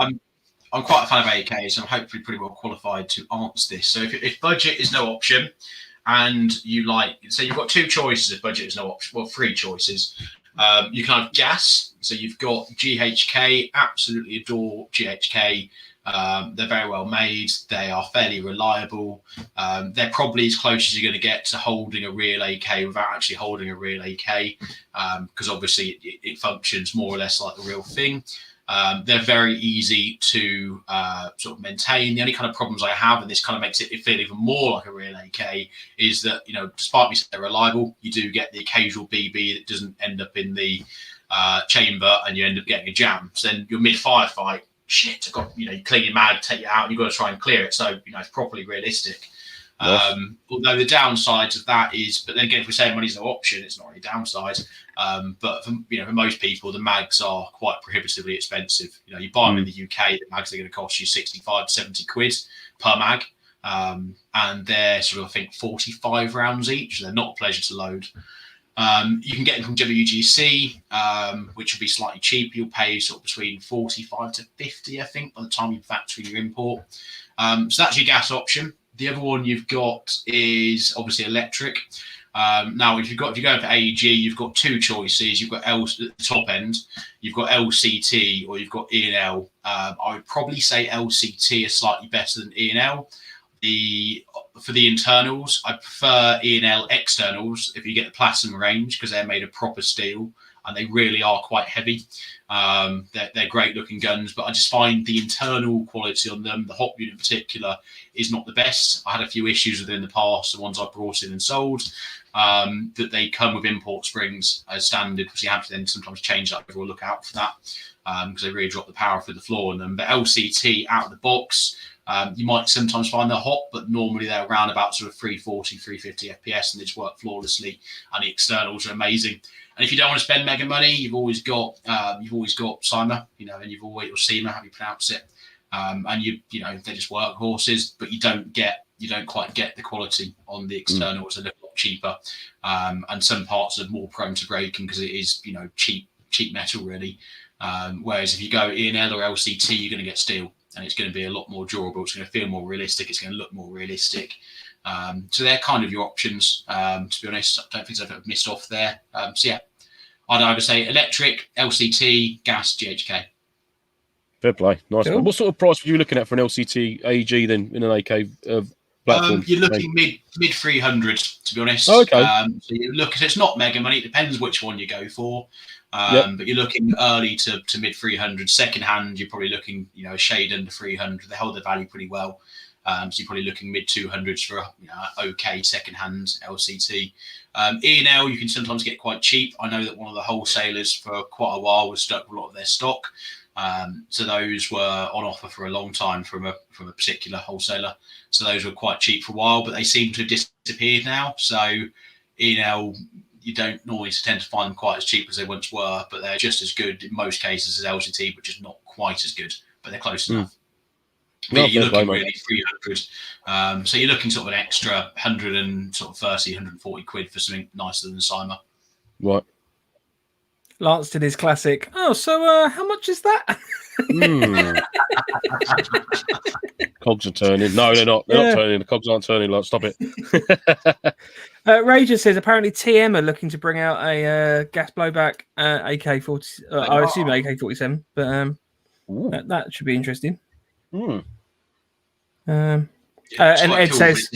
S3: I'm quite a fan of AKs, so I'm hopefully pretty well qualified to answer this. So if budget is no option, and you so you've got 2 choices if budget is no option. Well, 3 choices. You can have gas. So you've got GHK. Absolutely adore GHK. They're very well made. They are fairly reliable. They're probably as close as you're going to get to holding a real AK without actually holding a real AK, because obviously it functions more or less like the real thing. They're very easy to sort of maintain. The only kind of problems I have, and this kind of makes it feel even more like a real AK, is that, despite me saying they're reliable, you do get the occasional BB that doesn't end up in the chamber and you end up getting a jam. So then your mid-firefight, shit, I've got, you clean your mag, take it out, and you've got to try and clear it. So, it's properly realistic. Yes. Although the downsides of that is, but then again, if we're saying money's no option, it's not really a downside. But for most people, the mags are quite prohibitively expensive. You buy them in the UK, the mags are going to cost you 65 to 70 quid per mag. And they're sort of, I think, 45 rounds each. They're not a pleasure to load. You can get them from WGC, which will be slightly cheaper. You'll pay sort of between 45 to 50, I think, by the time you factor your import. So that's your gas option. The other one you've got is obviously electric. Now, if you go for AEG, you've got 2 choices. You've got at the top end, you've got LCT or you've got E&L. I would probably say LCT is slightly better than E&L. For the internals, I prefer E&L externals if you get the platinum range, because they're made of proper steel and they really are quite heavy. They're great looking guns, but I just find the internal quality on them, the hot unit in particular, is not the best. I had a few issues with it in the past, the ones I brought in and sold, that they come with import springs as standard, because you have to then sometimes change that or look out for that, because they really drop the power through the floor on them. But LCT out of the box, you might sometimes find they're hot, but normally they're around about sort of 340, 350 FPS, and they just work flawlessly. And the externals are amazing. And if you don't want to spend mega money, you've always got Cyma, and you've always, or Cyma, how you pronounce it. And they just work horses, but you don't quite get the quality on the externals. They're a lot cheaper, and some parts are more prone to breaking because it is cheap metal really. Whereas if you go E&L or LCT, you're going to get steel, and it's going to be a lot more durable. It's going to feel more realistic. It's going to look more realistic. So they're kind of your options. To be honest, I don't think I've missed off there. So yeah, I'd either say electric, LCT, gas, GHK.
S2: Fair play. Nice one. What sort of price were you looking at for an LCT AEG then in an AK platform?
S3: You're looking mid 300s, to be honest.
S2: Okay.
S3: So you look at, it's not mega money. It depends which one you go for. But you're looking early to mid 300s. Second hand, you're probably looking, a shade under 300. They hold their value pretty well. So you're probably looking mid 200s for okay second hand LCT. E&L you can sometimes get quite cheap. I know that one of the wholesalers for quite a while was stuck with a lot of their stock. So those were on offer for a long time from a particular wholesaler. So those were quite cheap for a while, but they seem to have disappeared now. So E&L, you don't normally tend to find them quite as cheap as they once were, but they're just as good in most cases as LCT, but just not quite as good. But they're close enough. But you're looking really 300. So you're looking sort of an extra 130, 140 quid for something nicer than Cyma.
S2: Right.
S1: Lance did his classic. Oh, so how much is that?
S2: Cogs are turning. No, they're not. They're not turning. The cogs aren't turning. Like, stop it.
S1: Rager says apparently TM are looking to bring out a gas blowback AK-40. I assume AK-47, but that should be interesting.
S2: Mm.
S1: And Ed says,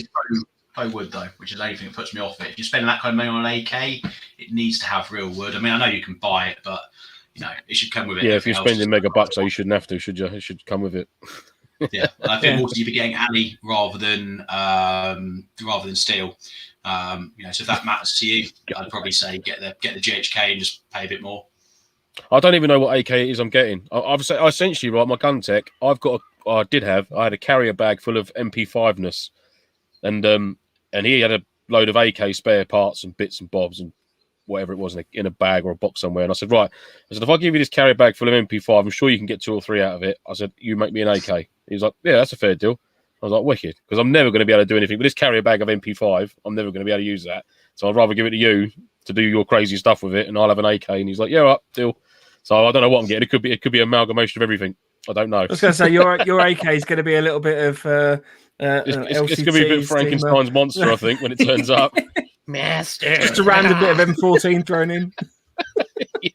S3: Pro wood though, which is the only thing that puts me off it. If you spend that kind of money on an AK, it needs to have real wood. I mean, I know you can buy it, but it should come with it.
S2: Yeah, if you're spending mega bucks, so you shouldn't have to, should you? It should come with it.
S3: Yeah, and I think also you'd be getting alley rather than steel. So if that matters to you, I'd probably say get the GHK and just pay a bit more.
S2: I don't even know what AK it is I'm getting. I essentially, right, my gun tech, I had a carrier bag full of MP5ness, and he had a load of AK spare parts and bits and bobs and whatever it was in a bag or a box somewhere. And I said, right, if I give you this carrier bag full of MP5, I'm sure you can get 2 or 3 out of it. I said, you make me an AK. He was like, yeah, that's a fair deal. I was like, wicked, because I'm never going to be able to do anything with this carrier bag of MP5. I'm never going to be able to use that. So I'd rather give it to you to do your crazy stuff with it, and I'll have an AK. And he's like, yeah, right, deal. So I don't know what I'm getting. It could be an amalgamation of everything. I don't know. I
S1: was going to say your AK is going to be a little bit of
S2: it's going to be a bit of Frankenstein's monster, I think, when it turns up.
S1: Master, just a random bit of M14 thrown in.
S2: Yeah.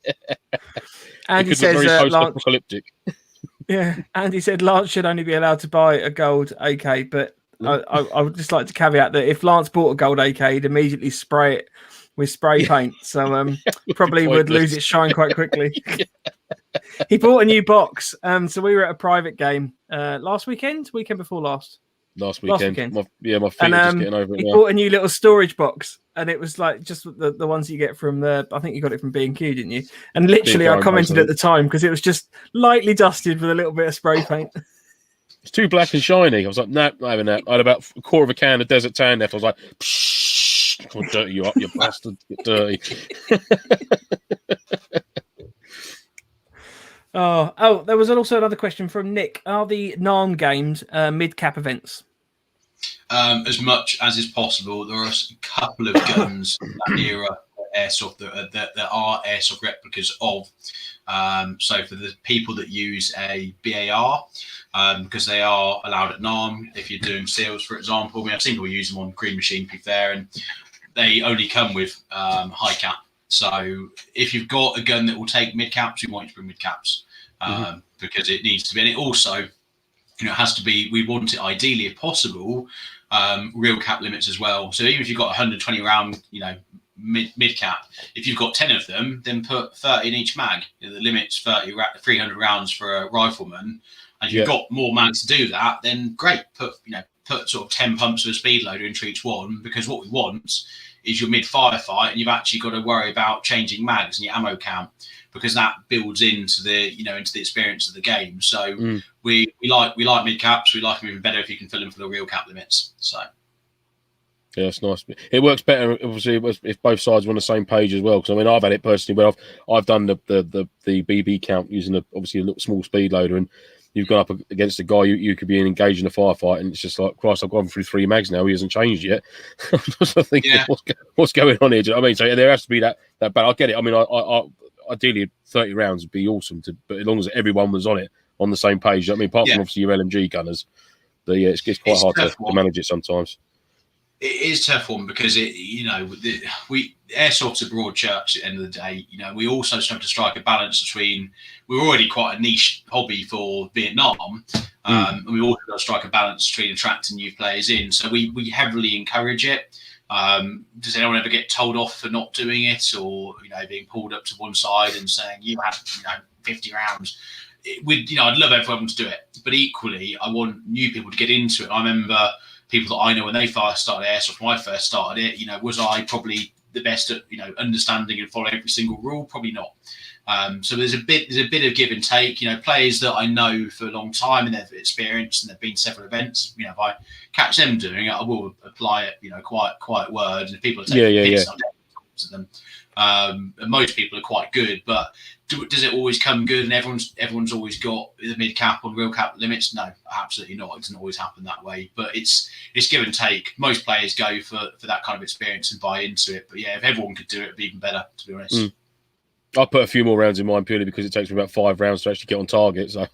S1: Andy says
S2: very post-apocalyptic.
S1: Yeah, Andy said Lance should only be allowed to buy a gold AK, but I would just like to caveat that if Lance bought a gold AK, he'd immediately spray it with spray paint, so probably would lose its shine quite quickly. He bought a new box, so we were at a private game weekend before last.
S2: Last weekend. My feet are just getting over it.
S1: He bought a new little storage box, and it was like just the ones you get from I think you got it from B&Q, didn't you? And literally, I commented at the time because it was just lightly dusted with a little bit of spray paint.
S2: It's too black and shiny. I was like, nah, not having that. I had about a quarter of a can of Desert Tan left. I was like, psh, I'll dirty you up, you bastard. Get dirty.
S1: Oh, there was also another question from Nick. Are the NARM games mid-cap events?
S3: As much as is possible. There are a couple of guns that era Airsoft that are Airsoft replicas of. So for the people that use a BAR, because they are allowed at NARM, if you're doing seals, for example, I've seen people use them on Green Machine, to be fair, and they only come with high cap. So if you've got a gun that will take mid caps, we want you to bring mid caps because it needs to be, and it also, it has to be. We want it ideally, if possible, real cap limits as well. So even if you've got 120 round, mid cap, if you've got 10 of them, then put 30 in each mag. The limit's 300 rounds for a rifleman, and if you've got more mags to do that, then great. Put sort of 10 pumps of a speed loader into each one, because what we want is your mid firefight, and you've actually got to worry about changing mags and your ammo count, because that builds into the into the experience of the game. So we like mid caps. We like them even better if you can fill them for the real cap limits. So
S2: yeah, it's nice. It works better obviously if both sides are on the same page as well. Because I mean, I've had it personally where I've done the BB count using obviously a little small speed loader, and you've gone up against a guy you could be engaged in a firefight, and it's just like, Christ, I've gone through 3 mags now. He hasn't changed yet. I'm just thinking, what's going on here? I mean, so there has to be that. But I get it. I mean, I ideally 30 rounds would be awesome, but as long as everyone was on it on the same page. I mean, apart from obviously your LMG gunners, but yeah, it's quite hard to manage it sometimes.
S3: It is a tough one because Airsoft's a broad church at the end of the day. We also have to strike a balance between, we're already quite a niche hobby for Vietnam, and we also got to strike a balance between attracting new players in. So we heavily encourage it. Does anyone ever get told off for not doing it, or being pulled up to one side and saying you had 50 rounds? I'd love everyone to do it, but equally I want new people to get into it. I remember people that I know when they first started Airsoft, when I first started it, was I probably the best at understanding and following every single rule? Probably not. So there's a bit of give and take. Players that I know for a long time and they've experienced and they've been to several events. If I catch them doing it, I will apply it. Quiet word. And if people are taking piss, I'll talk to them. And most people are quite good, but does it always come good? And everyone's always got the mid cap or real cap limits? No, absolutely not. It doesn't always happen that way. But it's give and take. Most players go for that kind of experience and buy into it. But yeah, if everyone could do it, it'd be even better, to be honest.
S2: I put a few more rounds in mine purely because it takes me about 5 rounds to actually get on target. So,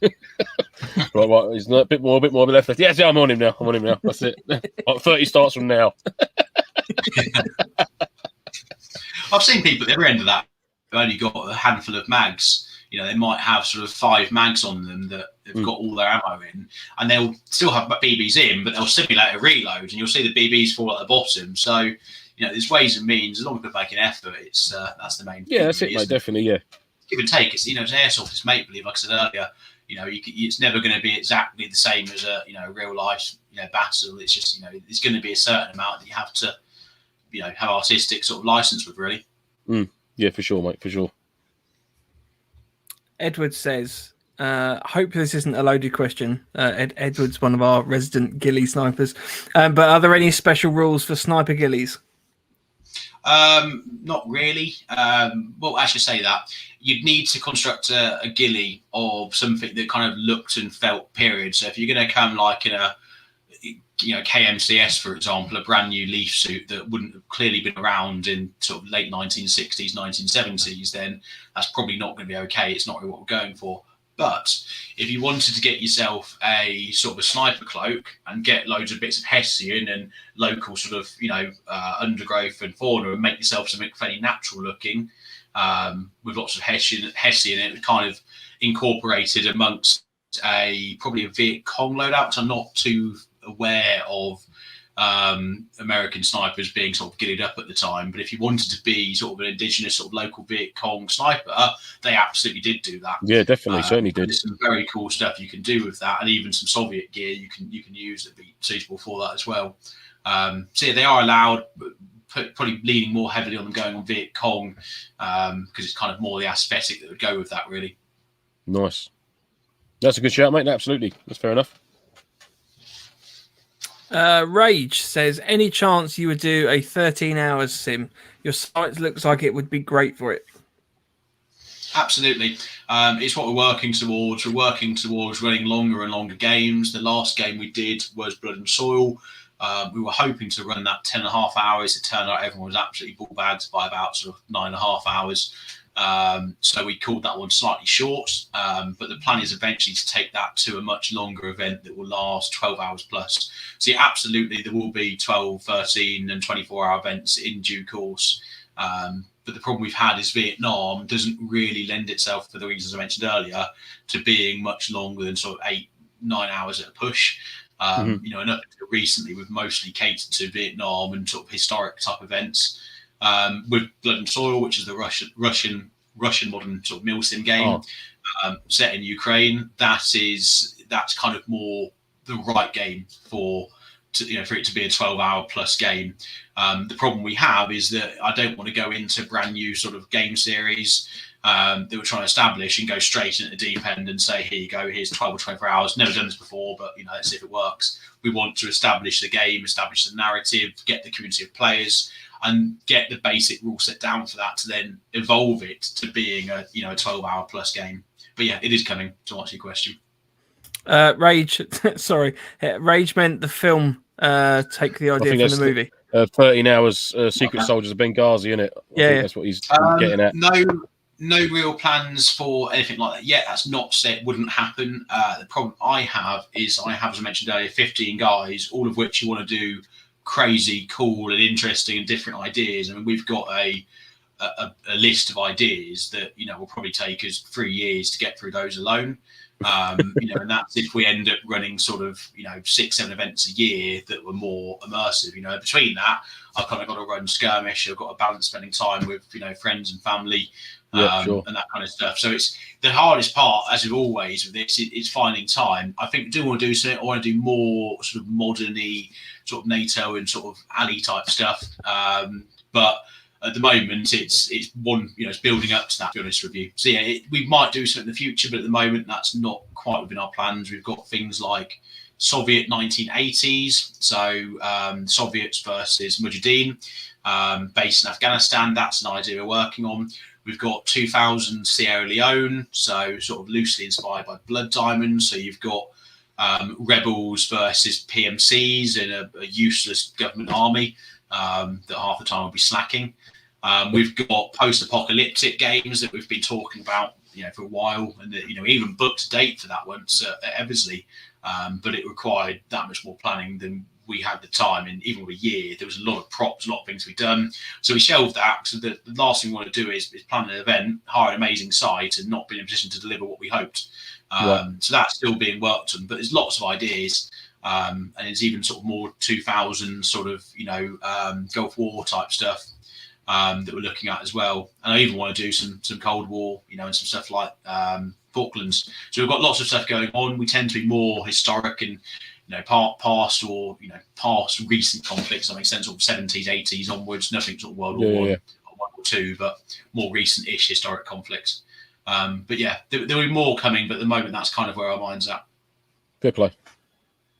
S2: right, he's a bit more left. Yeah, I'm on him now. That's it. 30 starts from now.
S3: I've seen people at the other end of that who've only got a handful of mags. You know, they might have sort of 5 mags on them that they've got all their ammo in, and they'll still have BBs in, but they'll simulate a reload, and you'll see the BBs fall at the bottom. So, you know, there's ways and means. As long as we make an effort, it's that's the main thing.
S2: Yeah, that's it, mate. Definitely, yeah.
S3: Give and take. It's, you know, it's Airsoft, it's make believe. Like I said earlier, you know, it's never going to be exactly the same as a, you know, real life, you know, battle. It's just, you know, there's going to be a certain amount that you have to, you know, have artistic sort of license with, really.
S2: Yeah, for sure, mate, for sure.
S1: Edward says, hope this isn't a loaded question. Edward's one of our resident ghillie snipers. But are there any special rules for sniper ghillies?
S3: Not really. Well, I should say that you'd need to construct a ghillie of something that kind of looked and felt period. So if you're going to come like in a, you know, KMCS, for example, a brand new leaf suit that wouldn't have clearly been around in sort of late 1960s, 1970s, then that's probably not going to be okay. It's not really what we're going for. But if you wanted to get yourself a sort of a sniper cloak and get loads of bits of Hessian and local sort of, you know, undergrowth and fauna and make yourself something fairly natural looking, with lots of Hessian in it, kind of incorporated amongst probably a Viet Cong loadout, because I'm not too aware of American snipers being sort of giddied up at the time. But if you wanted to be sort of an indigenous sort of local Viet Cong sniper, they absolutely did do that.
S2: Yeah, definitely, certainly did.
S3: There's some very cool stuff you can do with that, and even some Soviet gear you can use that'd be suitable for that as well. So yeah, they are allowed, but probably leaning more heavily on them going on Viet Cong, because it's kind of more the aesthetic that would go with that, really.
S2: Nice. That's a good shout, mate. Absolutely, that's fair enough.
S1: Rage says, any chance you would do a 13 hours sim? Your site looks like it would be great for it.
S3: Absolutely. It's what we're working towards. We're working towards running longer and longer games. The last game we did was Blood and Soil. We were hoping to run that 10.5 hours. It turned out everyone was absolutely ball bagged by about sort of 9.5 hours. So we called that one slightly short, but the plan is eventually to take that to a much longer event that will last 12 hours plus. So yeah, absolutely, there will be 12, 13 and 24-hour events in due course. But the problem we've had is Vietnam doesn't really lend itself, for the reasons I mentioned earlier, to being much longer than sort of 8-9 hours at a push. You know, and up until recently, we've mostly catered to Vietnam and sort of historic type events. With Blood and Soil, which is the Russian modern sort of MilSim game, set in Ukraine. That's kind of more the right game for it to be a 12-hour plus game. The problem we have is that I don't want to go into brand new sort of game series that we're trying to establish and go straight into the deep end and say, here you go, here's 12 or 24 hours. Never done this before, but, you know, let's see if it works. We want to establish the game, establish the narrative, get the community of players, and get the basic rule set down for that to then evolve it to being a 12-hour plus game. But yeah, it is coming, to answer your question.
S1: Rage, sorry, Rage meant the film. Take the idea from the movie.
S2: 13 hours, Secret Soldiers of Benghazi, isn't it? I think that's what he's getting at.
S3: No real plans for anything like that yet. That's not to say it wouldn't happen. The problem I have, as I mentioned earlier, 15 guys, all of which you want to do crazy, cool, and interesting and different ideas. I mean, we've got a list of ideas that, you know, will probably take us 3 years to get through those alone. You know, and that's if we end up running sort of, you know, 6-7 events a year that were more immersive. You know, between that, I've kind of got to run skirmish. I've got to balance spending time with, you know, friends and family, and that kind of stuff. So it's the hardest part, as with always with this, is finding time. I think I do want to do something. I want to do more sort of modern-y, sort of NATO and sort of alley type stuff. But at the moment, it's building up to that, to be honest with you. So yeah, we might do something in the future, but at the moment, that's not quite within our plans. We've got things like Soviet 1980s, so Soviets versus Mujahideen, based in Afghanistan. That's an idea we're working on. We've got 2000 Sierra Leone, so sort of loosely inspired by Blood Diamonds. So you've got rebels versus PMCs in a useless government army that half the time will be slacking. We've got post-apocalyptic games that we've been talking about, for a while, and that, we even booked a date for that once at Eversley, but it required that much more planning than we had the time. And even with a year, there was a lot of props, a lot of things to be done. So we shelved that. So the last thing we want to do is plan an event, hire an amazing site, and not be in a position to deliver what we hoped. So that's still being worked on, but there's lots of ideas. And it's even sort of more 2000 sort of, Gulf War type stuff that we're looking at as well. And I even want to do some Cold War, and some stuff like Falklands. So we've got lots of stuff going on. We tend to be more historic and, past or, past recent conflicts. That makes sense, sort of 70s, 80s onwards, nothing sort of World War One or World War Two, but more recent-ish historic conflicts. But yeah, there'll be more coming, but at the moment, that's kind of where our mind's at.
S2: Fair play.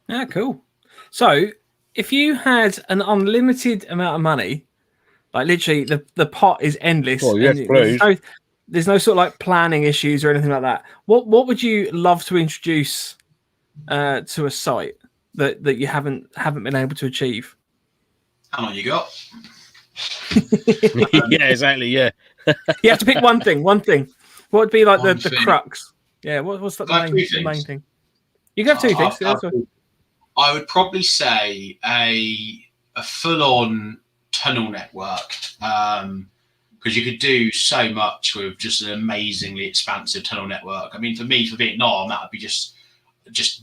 S1: Yeah, cool. So, if you had an unlimited amount of money, like literally the pot is endless, and there's no sort of like planning issues or anything like that, what would you love to introduce to a site that you haven't been able to achieve?
S3: How long you got?
S2: Yeah, exactly. Yeah,
S1: you have to pick one thing. What would be like the crux? Yeah, what's the main thing? You can have two things.
S3: I would probably say a full-on tunnel network, because you could do so much with just an amazingly expansive tunnel network. I mean, for me, for Vietnam, that would be just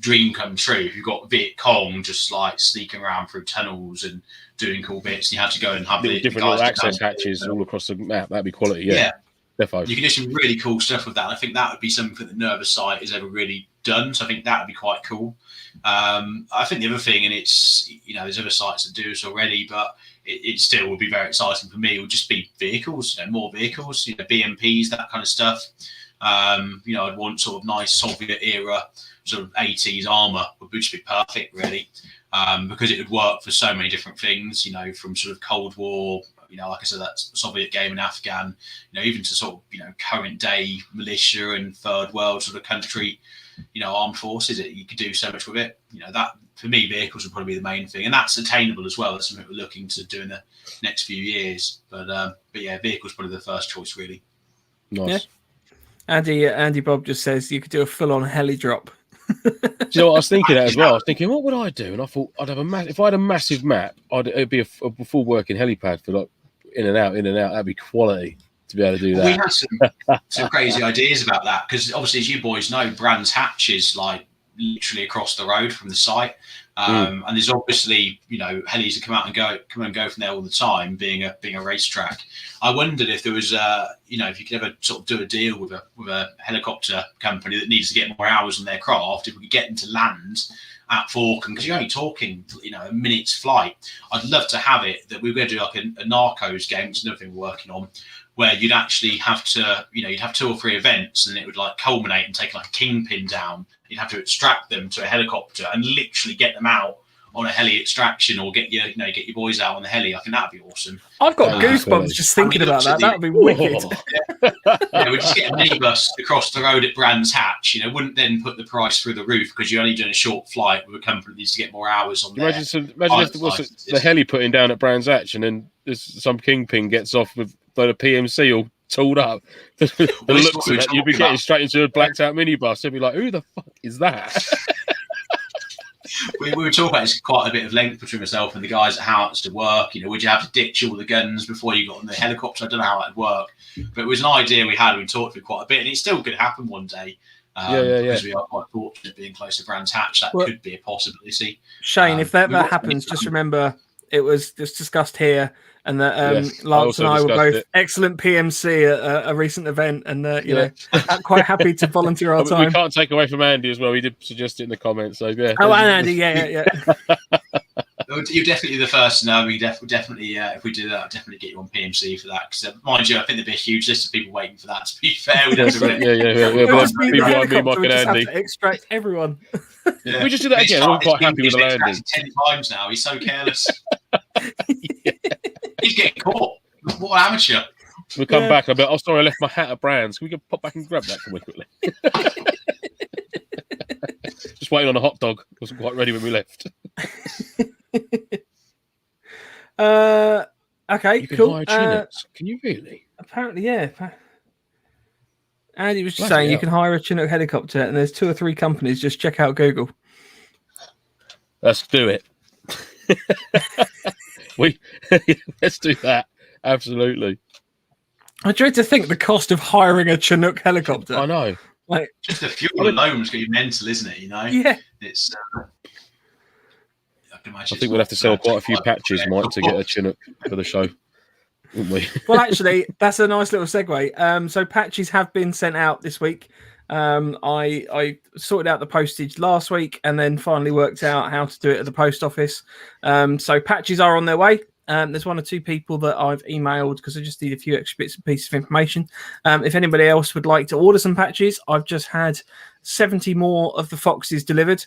S3: dream come true. If you've got Viet Cong just like sneaking around through tunnels and doing cool bits, and you had to go and have
S2: different little access hatches all across the map. That'd be quality. Yeah. Definitely. You
S3: can do some really cool stuff with that. I think that would be something that no other site has ever really done. So I think that would be quite cool. I think the other thing, and it's, there's other sites that do this already, but it still would be very exciting for me, it would just be vehicles, more vehicles, BMPs, that kind of stuff. I'd want sort of nice Soviet era, sort of 80s armor would just be perfect, really, because it would work for so many different things, from sort of Cold War, like I said, that's Soviet game in Afghan, even to sort of, current day militia and third world sort of country, armed forces. You could do so much with it. That, for me, vehicles would probably be the main thing, and that's attainable as well. That's something we're looking to do in the next few years. But yeah, vehicles probably the first choice, really.
S2: Nice.
S1: Yeah. Andy Bob just says you could do a full-on heli drop.
S2: Do you know what I was thinking that as well? I was thinking, what would I do? And I thought I'd have if I had a massive map, it'd be a full working helipad for like in and out. That'd be quality to be able to do that.
S3: We had some crazy ideas about that, because obviously, as you boys know, Brands Hatch is like literally across the road from the site, and there's obviously helis that come and go from there all the time, being a racetrack. I wondered if there was if you could ever sort of do a deal with a helicopter company that needs to get more hours on their craft, if we could get them to land at Falkland, because you're only talking a minute's flight. I'd love to have it that we were going to do like a Narcos game, which is another thing we're working on, where you'd actually have to, you'd have 2 or 3 events, and it would like culminate and take like a kingpin down. You'd have to extract them to a helicopter and literally get them out on a heli extraction, or get your boys out on the heli. I think that'd be awesome.
S1: I've got goosebumps just thinking about that. That would be wicked.
S3: We just get a minibus across the road at Brands Hatch. Wouldn't then put the price through the roof, because you're only doing a short flight with a company that needs to get more hours on there.
S2: Imagine if there was the heli putting down at Brands Hatch, and then some kingpin gets off with the PMC all tooled up. The looks of that, you'd be getting straight into a blacked out minibus. They'd be like, who the fuck is that?
S3: we were talking about this quite a bit of length between myself and the guys at how it's to work. Would you have to ditch all the guns before you got on the helicopter? I don't know how that'd work, but it was an idea we had. We talked through quite a bit, and it still could happen one day. Because we are quite fortunate being close to Brands Hatch. That could be a possibility.
S1: Shane, if that happens, just remember it was just discussed here, and that Lance and I were both excellent PMC at a recent event, and quite happy to volunteer our time.
S2: We can't take away from Andy as well. He did suggest it in the comments. So yeah.
S1: Oh, and Andy, yeah.
S3: You're definitely the first to know. We definitely, if we do that, I'll definitely get you on PMC for that. Because mind you, I think there'd be a huge list of people waiting for that. To be fair, we don't
S2: behind me, Mike and Andy.
S1: Extract everyone.
S2: We just do that again. I'm quite happy with the landing.
S3: 10 times now. He's so careless. He's getting caught. What an amateur.
S2: We'll come back. I'll be like, oh, sorry, I left my hat at Brands. Can we go pop back and grab that quickly? Just waiting on a hot dog. Wasn't quite ready when we left.
S1: Okay,
S2: You can
S1: cool.
S2: hire Chinooks. Can you really?
S1: Apparently, yeah. Andy was just
S2: Bloody
S1: saying you
S2: hell.
S1: can hire a Chinook helicopter, and there's 2 or 3 companies. Just check out Google.
S2: Let's do it. Let's do that. Absolutely.
S1: I dread to think the cost of hiring a Chinook helicopter.
S2: I know.
S1: Like,
S3: just the fuel alone is going to be mental, isn't it? You know.
S1: Yeah.
S3: It's.
S2: I think we'll have to sell quite a few patches, Mike, to get a Chinook for the show, wouldn't we?
S1: Well, actually, that's a nice little segue. So patches have been sent out this week. I sorted out the postage last week and then finally worked out how to do it at the post office. So patches are on their way. There's 1 or 2 people that I've emailed because I just need a few extra bits and pieces of information. If anybody else would like to order some patches, I've just had 70 more of the Foxes delivered.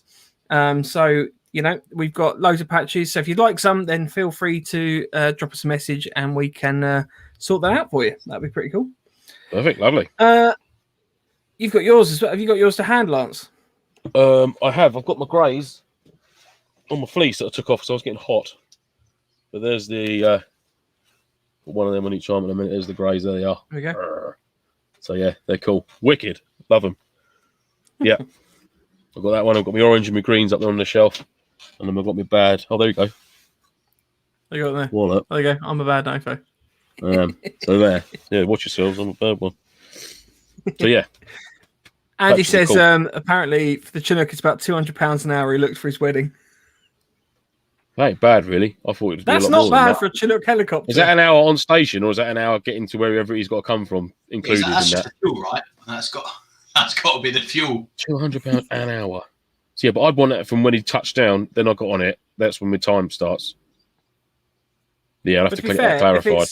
S1: So, you know, we've got loads of patches. So if you'd like some, then feel free to drop us a message and we can sort that out for you. That'd be pretty cool.
S2: Perfect. Lovely.
S1: You've got yours as well. Have you got yours to hand, Lance?
S2: I have. I've got my greys on my fleece that I took off because I was getting hot. But there's the one of them on each arm in a minute. There's the greys. There they are.
S1: There we go.
S2: So yeah, they're cool. Wicked. Love them. Yeah. I've got that one. I've got my orange and my greens up there on the shelf. And then I've got my bad. Oh, there you go.
S1: There you go there.
S2: Walnut.
S1: There you go. I'm a bad knifo.
S2: So there. Yeah, watch yourselves. I'm a bad one. So yeah.
S1: Andy says
S2: cool.
S1: Apparently for the Chinook it's about £200 an hour he looked for his wedding.
S2: That ain't bad, really. I thought it'd be a lot more.
S1: That's not bad for a Chinook helicopter.
S2: Is that an hour on station, or is that an hour getting to wherever he's got to come from, included
S3: that's
S2: in
S3: just
S2: that?
S3: The fuel, right? That's got to be the fuel.
S2: £200 an hour. So yeah, but I'd want it from when he touched down. Then I got on it. That's when my time starts. Yeah, I'll have to get that clarified.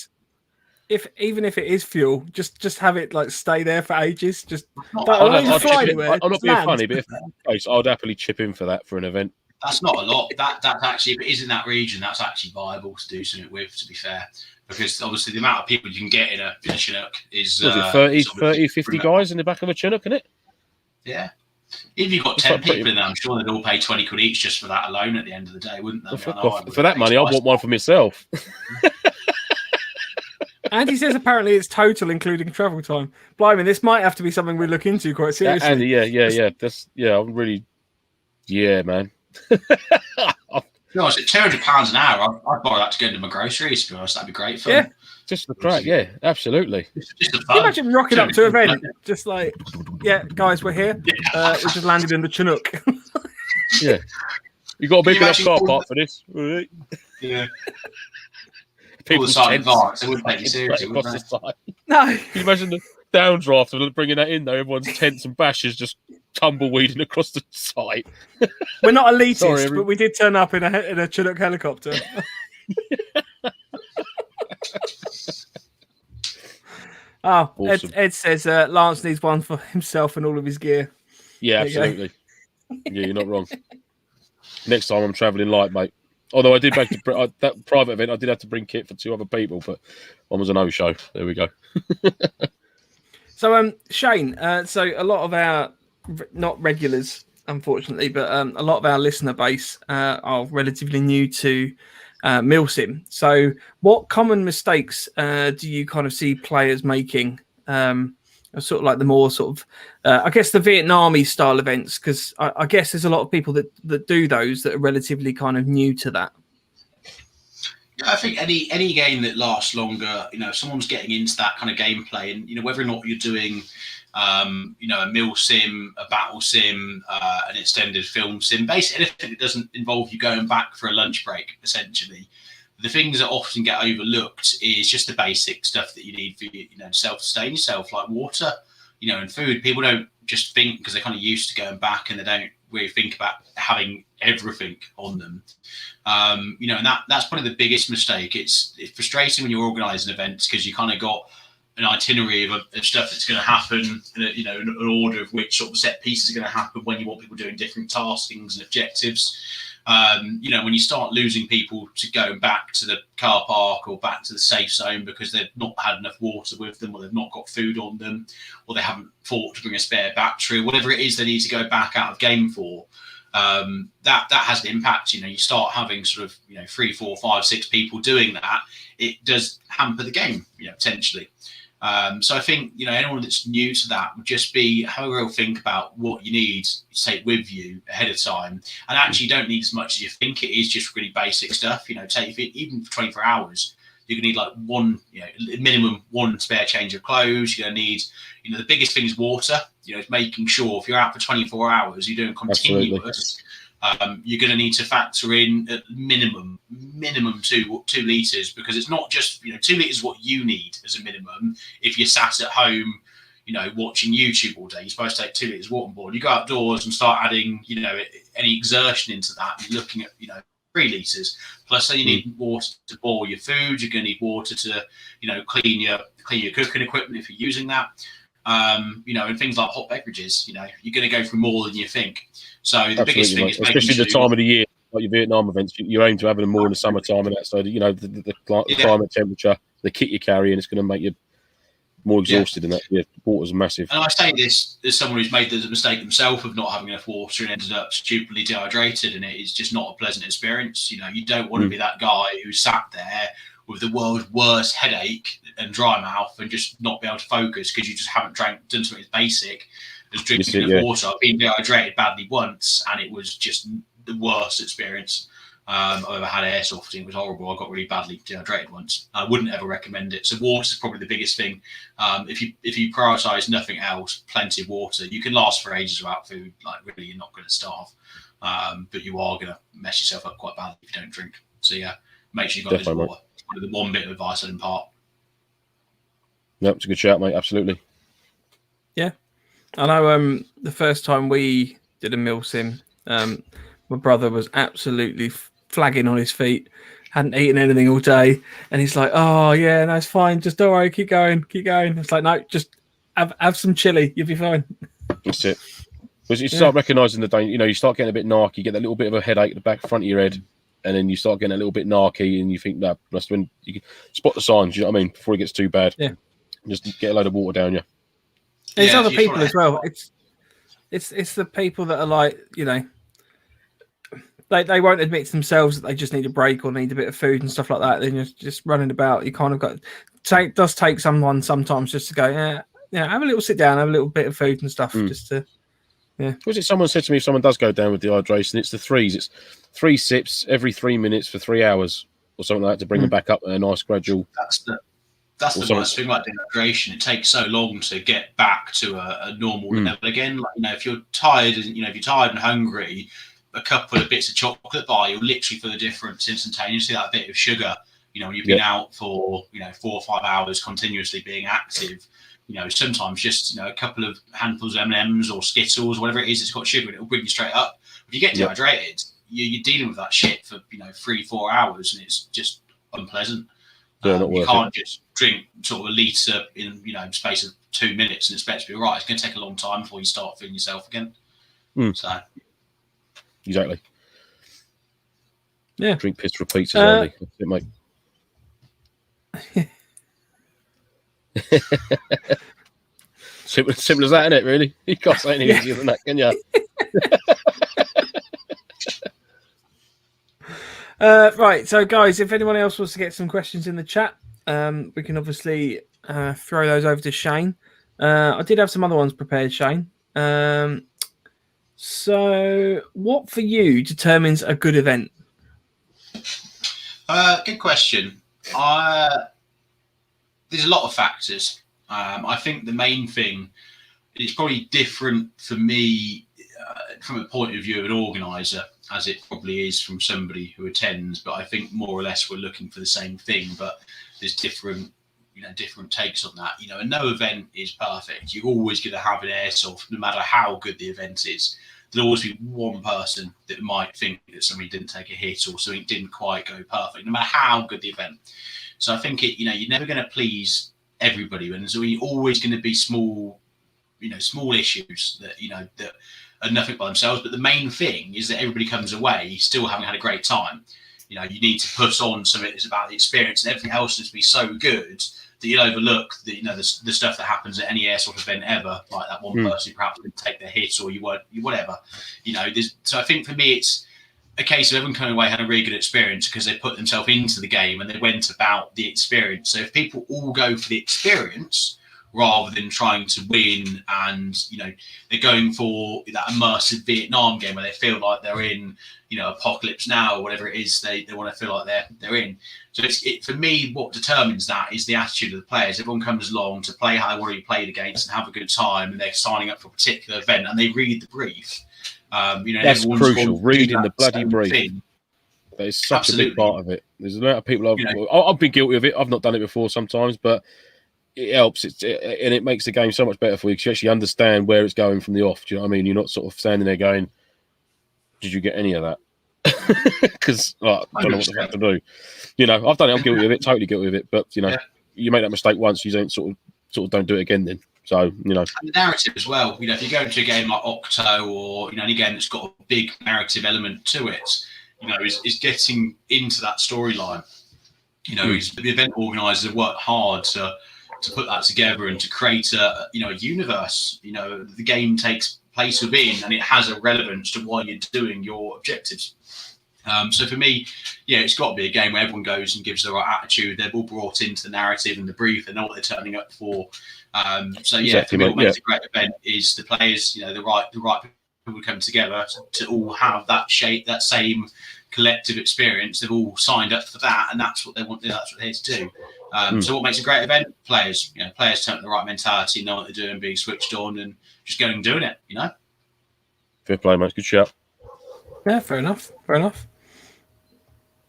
S1: Even if it is fuel, just have it like stay there for ages. Just
S2: I'm not being funny, but if I'd happily chip in for that for an event.
S3: That's not a lot. That's actually, if it is in that region, that's actually viable to do something with, to be fair. Because obviously the amount of people you can get in a Chinook is...
S2: Was it 30, 50 guys in the back of a Chinook, isn't it?
S3: Yeah. If you've got 10 people in there, I'm sure they'd all pay 20 quid each just for that alone at the end of the day, wouldn't they?
S2: For that money, I'd want one for myself.
S1: Andy says apparently it's total, including travel time. Blimey, this might have to be something we look into quite seriously.
S2: Andy, yeah. I'm really... Yeah, man.
S3: No, it's £200 an hour. I'd borrow that to go into my groceries, to be honest. That'd be great fun.
S1: Yeah.
S2: Just the crack, yeah, absolutely.
S3: Just
S1: Can you imagine rocking up to an event? Just like, yeah, guys, we're here. We just landed in the Chinook.
S2: Yeah. You got a big enough car park for this. Right.
S3: Yeah.
S2: People
S3: they wouldn't take you seriously, would they?
S1: No.
S2: Can you imagine the downdraft of bringing that in, though? Everyone's tents and bashes just tumbleweeding across the site.
S1: We're not elitist, but we did turn up in a Chinook helicopter. Oh, awesome. Ed says Lance needs one for himself and all of his gear.
S2: Yeah, absolutely. Yeah, you're not wrong. Next time I'm travelling light, mate. Although I did back to that private event, I did have to bring kit for 2 other people, but one was a no-show. There we go.
S1: So, Shane, so a lot of our, not regulars, unfortunately, but a lot of our listener base are relatively new to MilSim. So what common mistakes do you kind of see players making? Sort of like the more sort of, I guess, the Vietnamese style events, because I guess there's a lot of people that do those that are relatively kind of new to that.
S3: Yeah, I think any game that lasts longer, you know, if someone's getting into that kind of gameplay, and you know whether or not you're doing, you know, a MilSim, a battle sim, an extended film sim, basically anything that doesn't involve you going back for a lunch break, essentially. The things that often get overlooked is just the basic stuff that you need for you know, self-sustain yourself, like water, you know, and food. People don't just think, because they're kind of used to going back, and they don't really think about having everything on them. You know, and that's probably the biggest mistake. It's frustrating when you're organising events because you kind of got an itinerary of stuff that's going to happen, you know, an order of which sort of set pieces are going to happen when you want people doing different taskings and objectives. You know, when you start losing people to go back to the car park or back to the safe zone because they've not had enough water with them, or they've not got food on them, or they haven't thought to bring a spare battery, whatever it is they need to go back out of game for, that has an impact. You start having sort of 3, 4, 5, 6 people doing that. It does hamper the game, potentially. So I think anyone that's new to that would just have a real think about what you need to take with you ahead of time, and actually you don't need as much as you think. It is just really basic stuff. Take even for 24 hours. You're gonna need like one, minimum one spare change of clothes. You're gonna need, the biggest thing is water. It's making sure if you're out for 24 hours, you're doing continuous. You're going to need to factor in at minimum 2 litres, because it's not just 2 litres is what you need as a minimum. If you're sat at home, watching YouTube all day, you're supposed to take 2 litres water on board. You go outdoors and start adding any exertion into that. You're looking at 3 litres. Plus, then you need water to boil your food. You're going to need water to clean your cooking equipment if you're using that. And things like hot beverages, you're going to go through more than you think. So the biggest thing is
S2: especially the time of the year, like your Vietnam events, you aim to have them more in the summertime and that. So the climate, temperature, the kit you carry, and it's going to make you more exhausted. And that water's massive.
S3: And I say this as someone who's made the mistake himself of not having enough water and ended up stupidly dehydrated, and it is just not a pleasant experience. You don't want to be that guy who sat there with the world's worst headache and dry mouth and just not be able to focus because you just haven't done something as basic as drinking enough water. I've been dehydrated badly once, and it was just the worst experience I've ever had airsoft. It was horrible. I got really badly dehydrated once. I wouldn't ever recommend it. So water is probably the biggest thing. If you prioritise nothing else, plenty of water. You can last for ages without food. Like, really, you're not going to starve, but you are going to mess yourself up quite badly if you don't drink. So yeah, make sure you've got this water. It's probably the one bit of advice I'd impart.
S2: No, it's a good shout, mate. Absolutely.
S1: Yeah, I know. The first time we did a MilSim, my brother was absolutely flagging on his feet, hadn't eaten anything all day, and he's like, "Oh yeah, no, it's fine. Just don't worry, keep going, keep going." It's like, no, just have some chili, you'll be fine.
S2: That's it. Because you start recognising the danger. You start getting a bit narky, you get that little bit of a headache at the back front of your head, and then you start getting a little bit narky, and you think that's when you can spot the signs. You know what I mean? Before it gets too bad.
S1: Yeah.
S2: Just get a load of water down you.
S1: There's other people as well. It's the people that are like, they won't admit to themselves that they just need a break or need a bit of food and stuff like that. Then you're just running about. You kind of got does take someone sometimes just to go, have a little sit down, have a little bit of food and stuff, just to. Yeah.
S2: Was it someone said to me, if someone does go down with dehydration, it's the threes. It's 3 sips every 3 minutes for 3 hours or something like that to bring them back up at a nice gradual.
S3: That's the worst thing about dehydration. It takes so long to get back to a normal level again. Like, if you're tired and hungry, a couple of bits of chocolate bar, you'll literally feel the difference instantaneously. That bit of sugar, when you've been out for 4 or 5 hours continuously being active, sometimes just a couple of handfuls of M&Ms or Skittles, whatever it is, it's got sugar in it, will bring you straight up. If you get dehydrated, you're dealing with that shit for 3-4 hours, and it's just unpleasant. You can't just drink sort of a litre in space of 2 minutes and expect to be all right. It's going to take a long time before you start feeling yourself again. So
S2: exactly.
S1: Yeah.
S2: Drink piss repeats as only. That's it, mate. Simple as that, isn't it? Really, you can't say any easier than that, can you?
S1: Right, so guys, if anyone else wants to get some questions in the chat, we can obviously throw those over to Shane. I did have some other ones prepared, Shane. So what for you determines a good event?
S3: Good question. There's a lot of factors. I think the main thing is probably different for me from a point of view of an organizer, as it probably is from somebody who attends, but I think more or less we're looking for the same thing, but there's different takes on that. No event is perfect. You're always going to have an airsoft, no matter how good the event is. There'll always be one person that might think that somebody didn't take a hit or something didn't quite go perfect, no matter how good the event. So I think you're never going to please everybody, and so you're always going to be small issues that are nothing by themselves. But the main thing is that everybody comes away still having had a great time. You need to put on something that's about the experience, and everything else needs to be so good you'll overlook the the stuff that happens at any airsoft event ever, like that one person who perhaps didn't take their hit or you whatever. So I think for me it's a case of everyone coming away had a really good experience because they put themselves into the game and they went about the experience. So if people all go for the experience rather than trying to win, and they're going for that immersive Vietnam game where they feel like they're in Apocalypse Now or whatever it is they want to feel like they're in. So for me, what determines that is the attitude of the players. Everyone comes along to play how they already played against and have a good time, and they're signing up for a particular event and they read the brief.
S2: That's crucial. Reading the bloody brief. That is such a big part of it. There's a lot of people I've been guilty of it. I've not done it before sometimes, but it helps. And it makes the game so much better for you because you actually understand where it's going from the off. Do you know what I mean? You're not sort of standing there going, "Did you get any of that?" Because I don't know what the fuck to do. I've done it. I'm guilty of it. Totally guilty of it. But you make that mistake once, you don't sort of don't do it again. Then. So, and the
S3: narrative as well. If you go into a game like Okto or any game that's got a big narrative element to it, is getting into that storyline. The event organisers have worked hard to put that together and to create a universe. The game takes place within, and it has a relevance to why you're doing your objectives. So for me, it's got to be a game where everyone goes and gives the right attitude. They're all brought into the narrative and the brief. They know what they're turning up for. Exactly, for me, what makes a great event is the players. The right people come together to all have that same collective experience. They've all signed up for that, and that's what they want. That's what they're here to do. So what makes a great event? Players. Players turn up the right mentality, know what they're doing, being switched on, and just going and doing it.
S2: Fair play, mate. Good shout.
S1: Yeah, fair enough.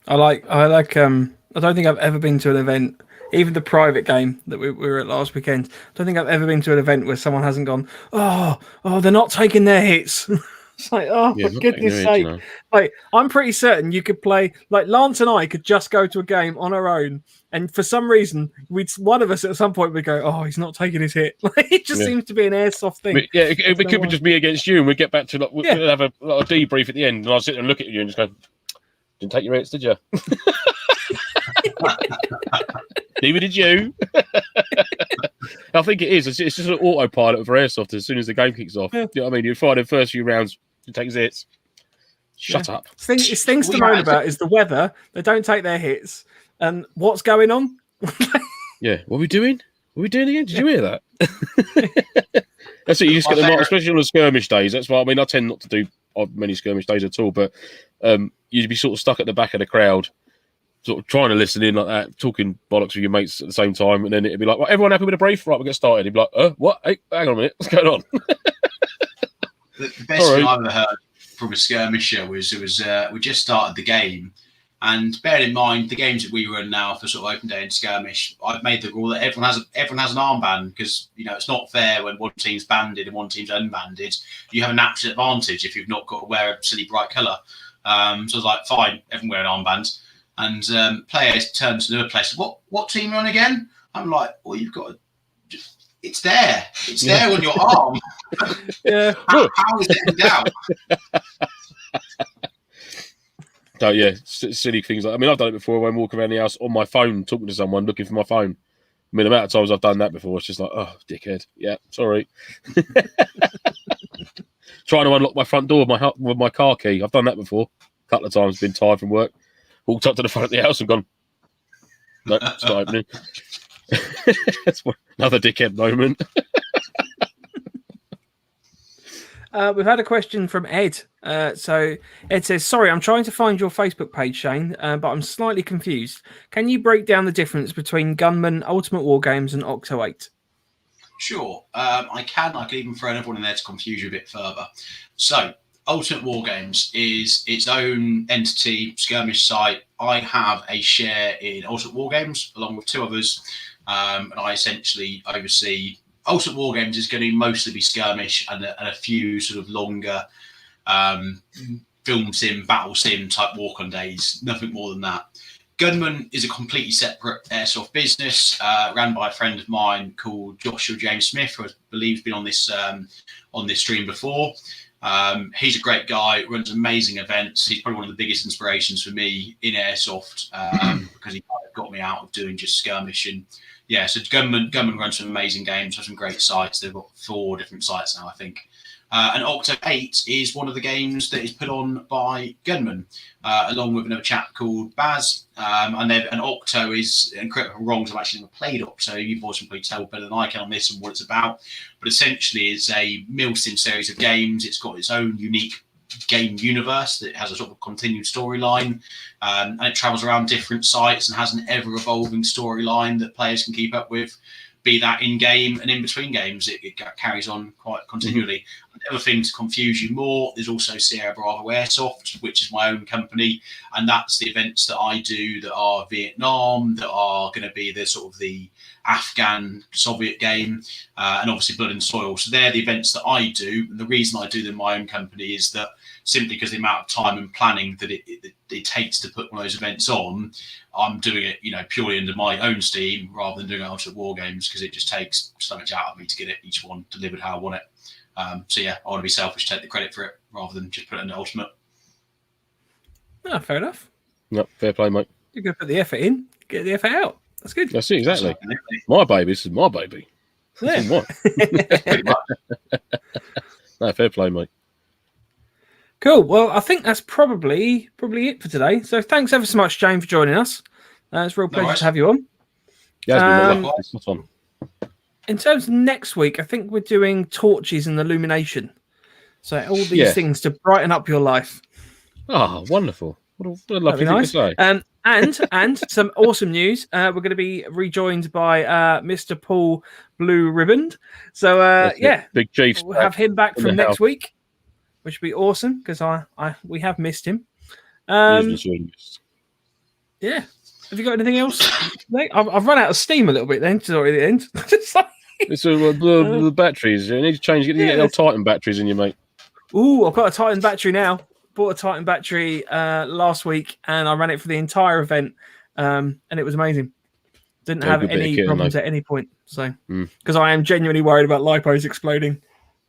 S1: I like. I don't think I've ever been to an event, even the private game that we were at last weekend. I don't think I've ever been to an event where someone hasn't gone, oh, they're not taking their hits. It's like, for goodness sake. Like, I'm pretty certain you could play, like Lance and I could just go to a game on our own, and for some reason, one of us at some point would go, oh, he's not taking his hit. Like, it just seems to be an airsoft thing.
S2: It could be just me against you, and we'd get back to we'd have a debrief at the end, and I'll sit and look at you and just go, didn't take your hits, did you? Neither did you. I think it is. It's just an autopilot for airsoft as soon as the game kicks off. You know what I mean? You find the first few rounds, you take his hits. Shut up.
S1: It's things to moan about is the weather. They don't take their hits. And what's going on?
S2: Yeah. What are we doing? What are we doing again? Did you hear that? That's it. You just get them, especially on the skirmish days. That's why I tend not to do many skirmish days at all. But you'd be sort of stuck at the back of the crowd, sort of trying to listen in like that, talking bollocks with your mates at the same time, and then it'd be like, well, everyone happy with a brief? Right, we'll get started. He'd be like, what? Hey, hang on a minute, what's going on?
S3: The best thing I've ever heard from a skirmisher was we just started the game, and bearing in mind the games that we run now for sort of open day and skirmish, I've made the rule that everyone has an armband because it's not fair when one team's banded and one team's unbanded. You have a natural advantage if you've not got to wear a silly bright colour. So I was like, fine, everyone wear an armband. And players turn to the other place. What team are you on again? I'm like, well, you've got to. It's there. It's there on your arm.
S1: Yeah.
S3: How is it down?
S2: So silly things like. I've done it before when I'm walking around the house on my phone, talking to someone, looking for my phone. The amount of times I've done that before, it's just like, oh, dickhead. Yeah, sorry. Trying to unlock my front door with my car key. I've done that before a couple of times. Been tired from work. Walked up to the front of the house and gone, nope, it's not opening. That's another dickhead moment.
S1: We've had a question from Ed. So Ed says, sorry, I'm trying to find your Facebook page, Shane, but I'm slightly confused. Can you break down the difference between Gunman, Ultimate Wargames, and Okto8?
S3: Sure, I can. I can even throw another one in there to confuse you a bit further. So, Ultimate Wargames is its own entity, skirmish site. I have a share in Ultimate Wargames along with two others, and I essentially oversee. Ultimate Wargames is going to mostly be skirmish and a few sort of longer film sim, battle sim type walk on days. Nothing more than that. Gunman is a completely separate airsoft business run by a friend of mine called Joshua James Smith, who I believe has been on this stream before. He's a great guy, runs amazing events. He's probably one of the biggest inspirations for me in airsoft because he got me out of doing just skirmish and yeah, so Gunman runs some amazing games, have some great sites. They've got 4 different sites now, I think. And Okto8 is one of the games that is put on by Gunman, along with another chap called Baz. And Okto is, and correct me if I'm wrong, because I've actually never played Okto. You boys can probably tell better than I can on this and what it's about. But essentially, it's a MilSim series of games. It's got its own unique game universe that has a sort of continued storyline, and it travels around different sites and has an ever-evolving storyline that players can keep up with, be that in-game and in between games. It carries on quite continually. Mm-hmm. The other thing to confuse you more, there's also Sierra Bravo Airsoft, which is my own company, and that's the events that I do that are Vietnam, that are going to be the sort of the Afghan Soviet game, and obviously Blood and Soil. So they're the events that I do, and the reason I do them in my own company is that simply because the amount of time and planning that it takes to put one of those events on, I'm doing it, purely under my own steam rather than doing it out at Wargames, because it just takes so much out of me to get each one delivered how I want it. So yeah, I want to be selfish, take the credit for it rather than just put it in the Ultimate.
S1: Ah, fair enough.
S2: Yep, fair play, mate.
S1: You're going to put the effort in, get the effort out. That's good.
S2: That's it, exactly. My baby, this is my baby.
S1: Yeah.
S2: What?
S3: Pretty much.
S2: No, fair play, mate.
S1: Cool. Well, I think that's probably it for today. So thanks ever so much, Jane, for joining us. It's a real pleasure to have you on.
S2: Yeah, it's been fun.
S1: In terms of next week, I think we're doing torches and illumination. So all these things to brighten up your life.
S2: Oh, wonderful. What a lovely thing to say.
S1: And some awesome news. We're going to be rejoined by Mr. Paul Blue Ribboned. So,
S2: Big Chiefs.
S1: We'll have him back from next week, which would be awesome because we have missed him. Yeah. Have you got anything else? I've run out of steam a little bit then. Sorry, the end.
S2: The batteries. You need to change. You get Titan batteries in you, mate.
S1: Ooh, I've got a Titan battery now. Bought a Titan battery last week, and I ran it for the entire event, and it was amazing. Didn't have any problems at any point. So, because I am genuinely worried about lipos exploding.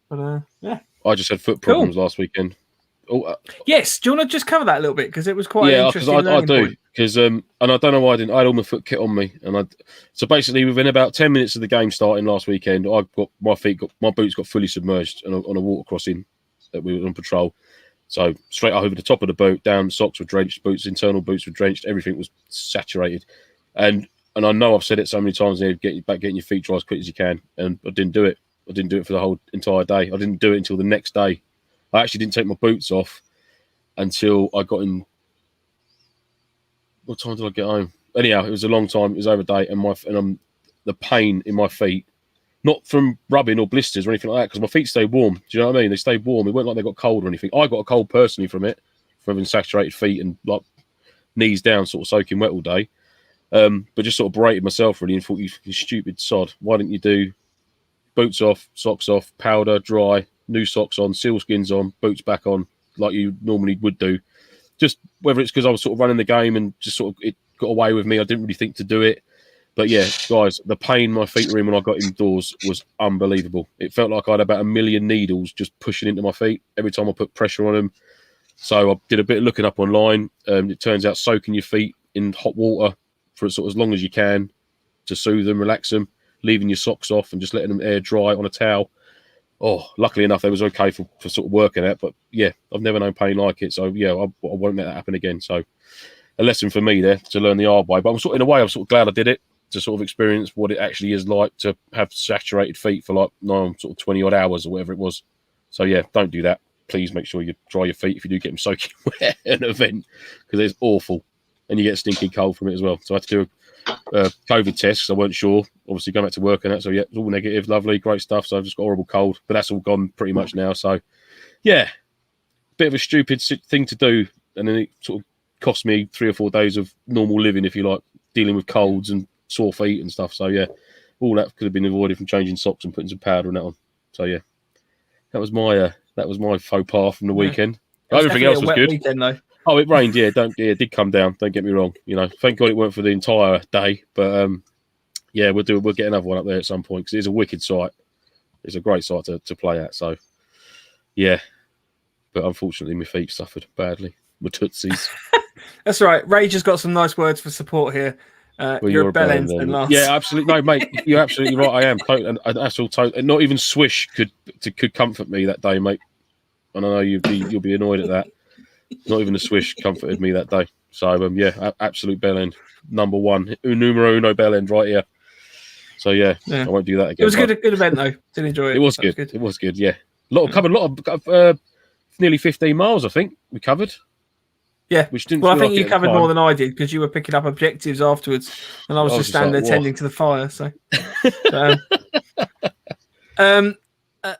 S1: But yeah,
S2: I just had foot problems last weekend. Oh,
S1: yes. Do you want to just cover that a little bit because it was quite interesting.
S2: Yeah, because I do. Because and I don't know why I didn't. I had all my foot kit on me, and so basically within about 10 minutes of the game starting last weekend, my boots got fully submerged on a water crossing that we were on patrol. So straight over the top of the boat, down, socks were drenched, internal boots were drenched, everything was saturated. And I know I've said it so many times, getting your feet dry as quick as you can, and I didn't do it. I didn't do it for the whole entire day. I didn't do it until the next day. I actually didn't take my boots off until I got in. What time did I get home? Anyhow, it was a long time. It was over a day, and the pain in my feet, not from rubbing or blisters or anything like that, because my feet stayed warm. Do you know what I mean? They stayed warm. It wasn't like they got cold or anything. I got a cold personally from having saturated feet and like knees down, sort of soaking wet all day. But just sort of berated myself really and thought, you stupid sod. Why didn't you do boots off, socks off, powder, dry, new socks on, sealskins on, boots back on, like you normally would do? Just whether it's because I was sort of running the game and just sort of it got away with me. I didn't really think to do it. But yeah, guys, the pain my feet were in when I got indoors was unbelievable. It felt like I had about 1 million needles just pushing into my feet every time I put pressure on them. So I did a bit of looking up online. It turns out soaking your feet in hot water for sort of as long as you can to soothe them, relax them, leaving your socks off and just letting them air dry on a towel. Oh, luckily enough, they was okay for sort of working at. But yeah, I've never known pain like it. So yeah, I won't let that happen again. So a lesson for me there to learn the hard way. But I'm sort of, in a way, I'm sort of glad I did it, to sort of experience what it actually is like to have saturated feet for like sort of 20 odd hours or whatever it was. So yeah, don't do that. Please make sure you dry your feet if you do get them soaking wet at an event, because it's awful and you get stinking cold from it as well. So I had to do a COVID test because I weren't sure. Obviously going back to work and that. So yeah, it's all negative, lovely, great stuff. So I've just got a horrible cold, but that's all gone pretty much now. So yeah, bit of a stupid thing to do. And then it sort of cost me 3 or 4 days of normal living, if you like, dealing with colds and sore feet and stuff. So yeah, all that could have been avoided from changing socks and putting some powder and that on. So yeah, that was my faux pas from the weekend. Everything else was good.
S1: Weekend, though.
S2: Oh, it rained. Yeah, it did come down. Don't get me wrong. Thank God it weren't for the entire day. But yeah, we'll get another one up there at some point because it's a wicked site. It's a great site to play at. So yeah, but unfortunately, my feet suffered badly. My tootsies.
S1: That's right. Rage has got some nice words for support here.
S2: Well,
S1: you're a bell end then, Lance.
S2: Yeah, absolutely. No, mate, you're absolutely right. I am. And that's all. Not even Swish could comfort me that day, mate. And I know you'll be annoyed at that. Not even the Swish comforted me that day. So yeah, absolute bell end, number one, numero uno bell end right here. So yeah, I won't do that again.
S1: It was a good event though. Did enjoy it.
S2: It was good. It was good. Yeah, covered a lot of nearly 15 miles. I think we covered.
S1: Yeah,
S2: which didn't.
S1: Well, I think you covered more than I did because you were picking up objectives afterwards, and I was just standing there tending to the fire. So,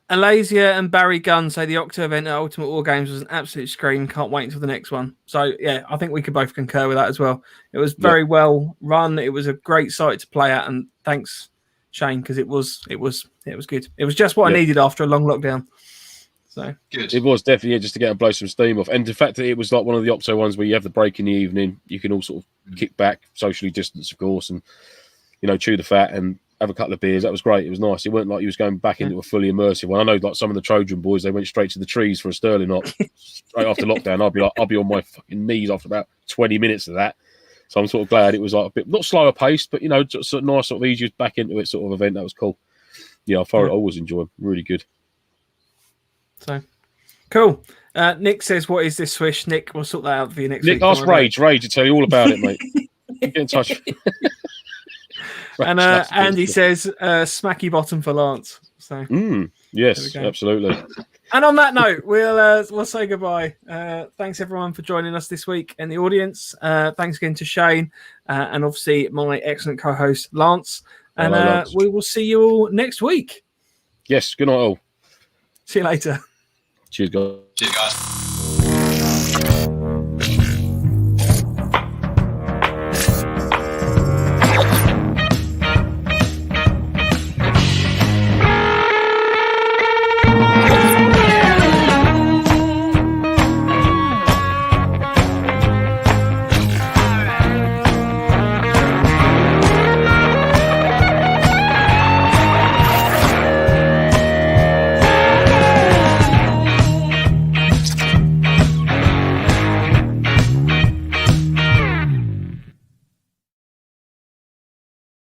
S1: Alasia and Barry Gunn say the Okto event at Ultimate Wargames was an absolute scream. Can't wait until the next one. So, yeah, I think we could both concur with that as well. It was very well run. It was a great site to play at, and thanks, Shane, because it was good. It was just what I needed after a long lockdown. So
S3: good.
S2: It was definitely just to get and blow some steam off, and the fact that it was like one of the Okto ones where you have the break in the evening, you can all sort of kick back, socially distance, of course, and chew the fat and have a couple of beers. That was great. It was nice. It weren't like you was going back into a fully immersive one. I know, like some of the Trojan boys, they went straight to the trees for a Sterling op straight after lockdown. I'll be on my fucking knees after about 20 minutes of that. So I'm sort of glad it was like a bit not slower paced, but just a nice sort of easier back into it sort of event. That was cool. Yeah, I always enjoy them. Really good.
S1: So cool. Nick says, "What is this Swish?" Nick, we'll sort that out for you next week.
S2: Nick, ask Rage to tell you all about it, mate. Get in touch.
S1: And Andy says, "Smacky bottom for Lance." So
S2: yes, absolutely.
S1: And on that note, we'll say goodbye. Thanks everyone for joining us this week in the audience. Thanks again to Shane and obviously my excellent co-host Lance. And
S2: hello, Lance.
S1: We will see you all next week.
S2: Yes, good night all.
S1: See you later.
S2: Cheers, guys.
S3: Cheers, guys.